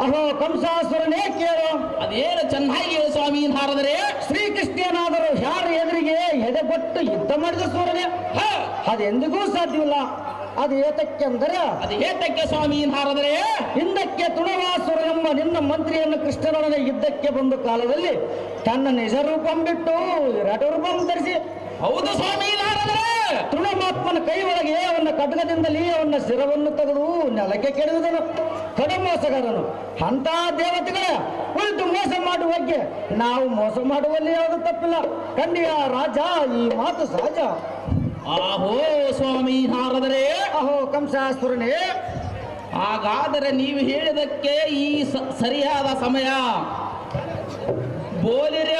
ಅಹೋ ಕಂಸಾಸುರನೇ ಕೇಳು. ಅದೇನು ಚೆನ್ನಾಗಿ ಹೇಳು ಸ್ವಾಮಿ ನಾರದರೆ. ಶ್ರೀಕೃಷ್ಣನಾದರೂ ಯಾರ ಎದುರಿಗೆ ಎದೆಗೊಟ್ಟು ಯುದ್ಧ ಮಾಡಿದ ಸೂರನೇ ಅದೆಂದಿಗೂ ಸಾಧ್ಯವಿಲ್ಲ. ಅದು ಏತಕ್ಕೆಂದರೆ ಅದು ಏತಕ್ಕೆ ಸ್ವಾಮಿ ನಾರದರೆ. ಹಿಂದಕ್ಕೆ ತುಣವಾಸುರನೆಂಬ ನಿನ್ನ ಮಂತ್ರಿಯನ್ನು ಕೃಷ್ಣನೊಡನೆ ಯುದ್ಧಕ್ಕೆ ಬಂದ ಕಾಲದಲ್ಲಿ ತನ್ನ ನಿಜ ರೂಪಂ ಬಿಟ್ಟು ವಿರಾಟ ರೂಪಂ ಧರಿಸಿ. ಹೌದು ಸ್ವಾಮಿ ನಾರದರೆ. ತೃಣಮಾತ್ಮನ ಕೈ ಒಳಗೆ ಅವನ ಖಡ್ಗದಿಂದಲೇ ಅವನ ಶಿರವನ್ನು ತೆಗೆದು ನೆಲಕ್ಕೆ ಕೆಡವಿದನು ಕಡಮೋಸಗಾರನು. ಅಂತ ದೇವತೆಗಳ ಕುಳಿತು ಮೋಸ ಮಾಡುವಕ್ಕೆ ನಾವು ಮೋಸ ಮಾಡುವಲ್ಲಿ ಯಾವುದು ತಪ್ಪಿಲ್ಲ. ಕಂಡಿಯ ರಾಜ ಈ ಮಾತು ಸಹಜ. ಆಹೋ ಸ್ವಾಮಿ ನಾರದರೆ. ಅಹೋ ಕಂಸಾಸುರನೇ. ಹಾಗಾದರೆ ನೀವು ಹೇಳಿದಕ್ಕೆ ಈ ಸರಿಯಾದ ಸಮಯ. ಬೋಲಿರೆ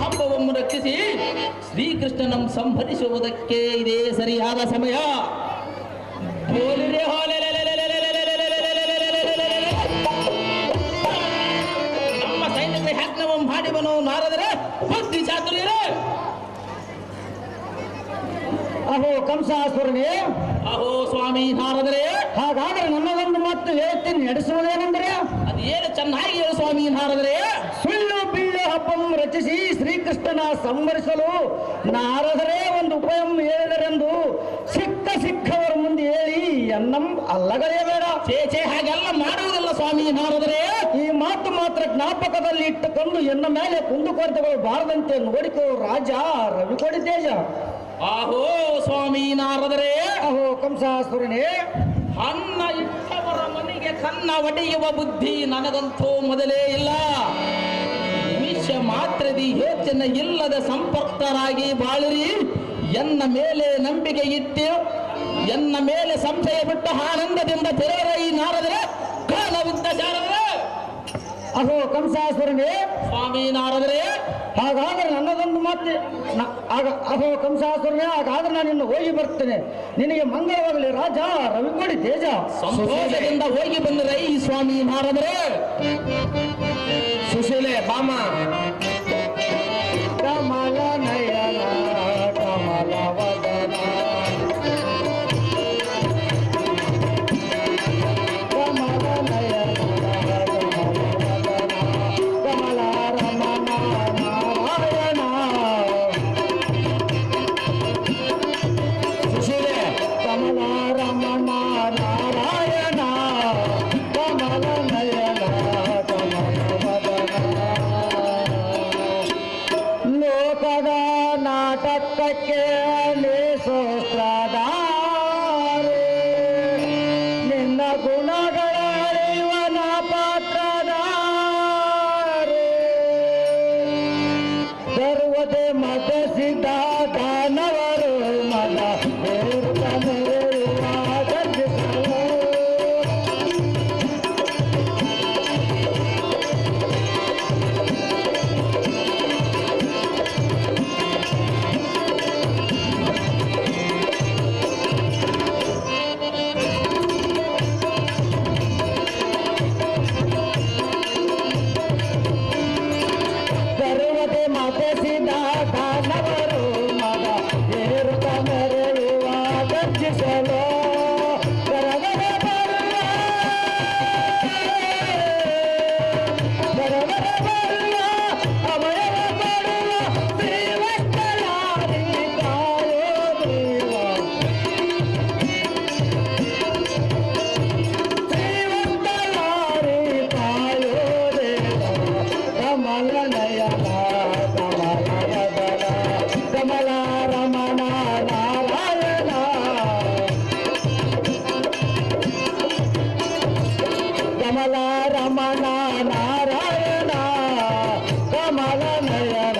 ಹಬ್ಬವನ್ನು ರಕ್ಷಿಸಿ ಶ್ರೀಕೃಷ್ಣನ ಸಂಹರಿಸುವುದಕ್ಕೆ ಇದೇ ಸರಿಯಾದ ಸಮಯ. ಬೋಲಿರೆ ನಮ್ಮ ಸೈನ್ಯದ ಯಜ್ಞವ ಮಾಡಿವನು ನಾರದರೆ ಬುದ್ಧಿ ಚಾತುರ್ಯರೇ. ಅಹೋ ಕಂಸಾಸುರನೇ. ಅಹೋ ಸ್ವಾಮಿ ನಾರದರೆ. ಹಾಗಾದ್ರೆ ನನ್ನದೊಂದು ಮಾತು ಹೇಳ್ತೀನಿ, ನಡೆಸುವುದೇನೆಂದರೆ ಅದು ಏನು ಚೆನ್ನಾಗಿ ಹೇಳು ಸ್ವಾಮಿ ನಾರದರೆ. ಸುಳ್ಳು ಬಿಳ್ಳು ಹಬ್ಬಂ ರಚಿಸಿ ಶ್ರೀಕೃಷ್ಣನ ಸಂಹರಿಸಲು ನಾರದರೇ ಒಂದು ಉಪಾಯಂ ಹೇಳಿದರೆಂದು ಸಿಕ್ಕವರ ಮುಂದೆ ಹೇಳಿ ಎನ್ನಂ ಅಲ್ಲಗಳೇ ಬೇಡ. ಚೇ ಹಾಗೆಲ್ಲ ಮಾಡುವುದಿಲ್ಲ ಸ್ವಾಮಿ ನಾರದರೆ. ಈ ಮಾತು ಮಾತ್ರ ಜ್ಞಾಪಕದಲ್ಲಿ ಇಟ್ಟುಕೊಂಡು ಎನ್ನ ಮೇಲೆ ಕುಂದುಕೊರತೆಗಳು ಬಾರದಂತೆ ನೋಡಿಕೋ ರಾಜ ರವಿಕೋಡಿ ತೇಜ. ಆಹೋ ಸ್ವಾಮಿ ನಾರದರೆ. ಅಹೋ ಕಂಸಾಸುರನೇ. ಅನ್ನ ಇಟ್ಟವರ ಮನೆಗೆ ಕನ್ನ ಒಡೆಯುವ ಬುದ್ಧಿ ನನಗಂತೂ ಮೊದಲೇ ಇಲ್ಲ. ನಿಮಿಷ ಮಾತ್ರದಿ ಯೋಚನೆ ಇಲ್ಲದ ಸಂಪರ್ಕರಾಗಿ ಬಾಳಿರಿ. ಎನ್ನ ಮೇಲೆ ನಂಬಿಕೆ ಇಟ್ಟು ಎನ್ನ ಮೇಲೆ ಸಂಶಯ ಬಿಟ್ಟು ಆನಂದದಿಂದ ತೆರೆಯರ ಈ ನಾರದರೆ ಕಾಲವಿದ್ದ ಜಾರದರೆ. ಅಹೋ ಕಂಸಾಸುರನೇ. ಸ್ವಾಮಿ ನಾರದರೆ. ಹಾಗಾದ್ರೆ ನನ್ನದೊಂದು ಮಾತು ಅಹೋ ಕಂಸಾಸುರನೇ. ಹಾಗಾದ್ರೆ ನಾನು ಇನ್ನು ಹೋಗಿ ಬರ್ತೇನೆ. ನಿನಗೆ ಮಂಗಳವಾಗಲಿ ರಾಜ ರವಿಕೋಡಿ ತೇಜ. ಸಂತೋಷದಿಂದ ಹೋಗಿ ಬಂದರೆ ಈ ಸ್ವಾಮಿ ನಾರದರೆ. ಸುಶೀಲೆ ಬಾಮ. ಕಮಲ ನಯನ ಕಮಲ ವದನ ಕಮಲ ನಯನ ಕಮಲ ರಮಣ ನಾರಾಯಣ. ಸುಶೀಲೆ ಕಮಲ ರಮಣ ನಾರಾಯಣ ಕಮಲ ನಯನ ಕಮಲ ವದನ. ಲೋಕದ ನಾಟಕಕ್ಕೆ ಲೇಸೋಸ್ತ್ರಧಾರೆ ನಿನ್ನ ಗುಣಗಳ ಅರಿವನ ಪಾತ್ರಧಾರೆ. ಸರ್ವತೆ ಮತ ಸಿದ್ಧ ದಾನವರು ಮದ ಹೇರುತ್ತ ಮೆರೆಯುವ ಗರ್ಜಿಸಲು. ಸರ್ವತೆ ಮತಸಿದ ದಾನವರು ಮದ ಏರುತ್ತ ಮೆರೆಯುವ ಗರ್ಜಿಸಲು. ಗರಗರ ಬರುವ ಗರಗರ ಬರುವ ಅಭಯವ ಕೊಡುವ ಶ್ರೀವತ್ಸಲಾರಿ ಕಾಯೋ ದೇವ. ಶ್ರೀವತ್ಸಲಾರಿ ಕಾಯೋ ದೇವ. ಕಮಲ ನಯನ ಕಮಲ ವದನ ಕಮಲ ರಮಣ ನಾರಾಯಣ. ಕಮಲ ರಮಣ ನಾರಾಯಣ ಕಮಲ ನಯನ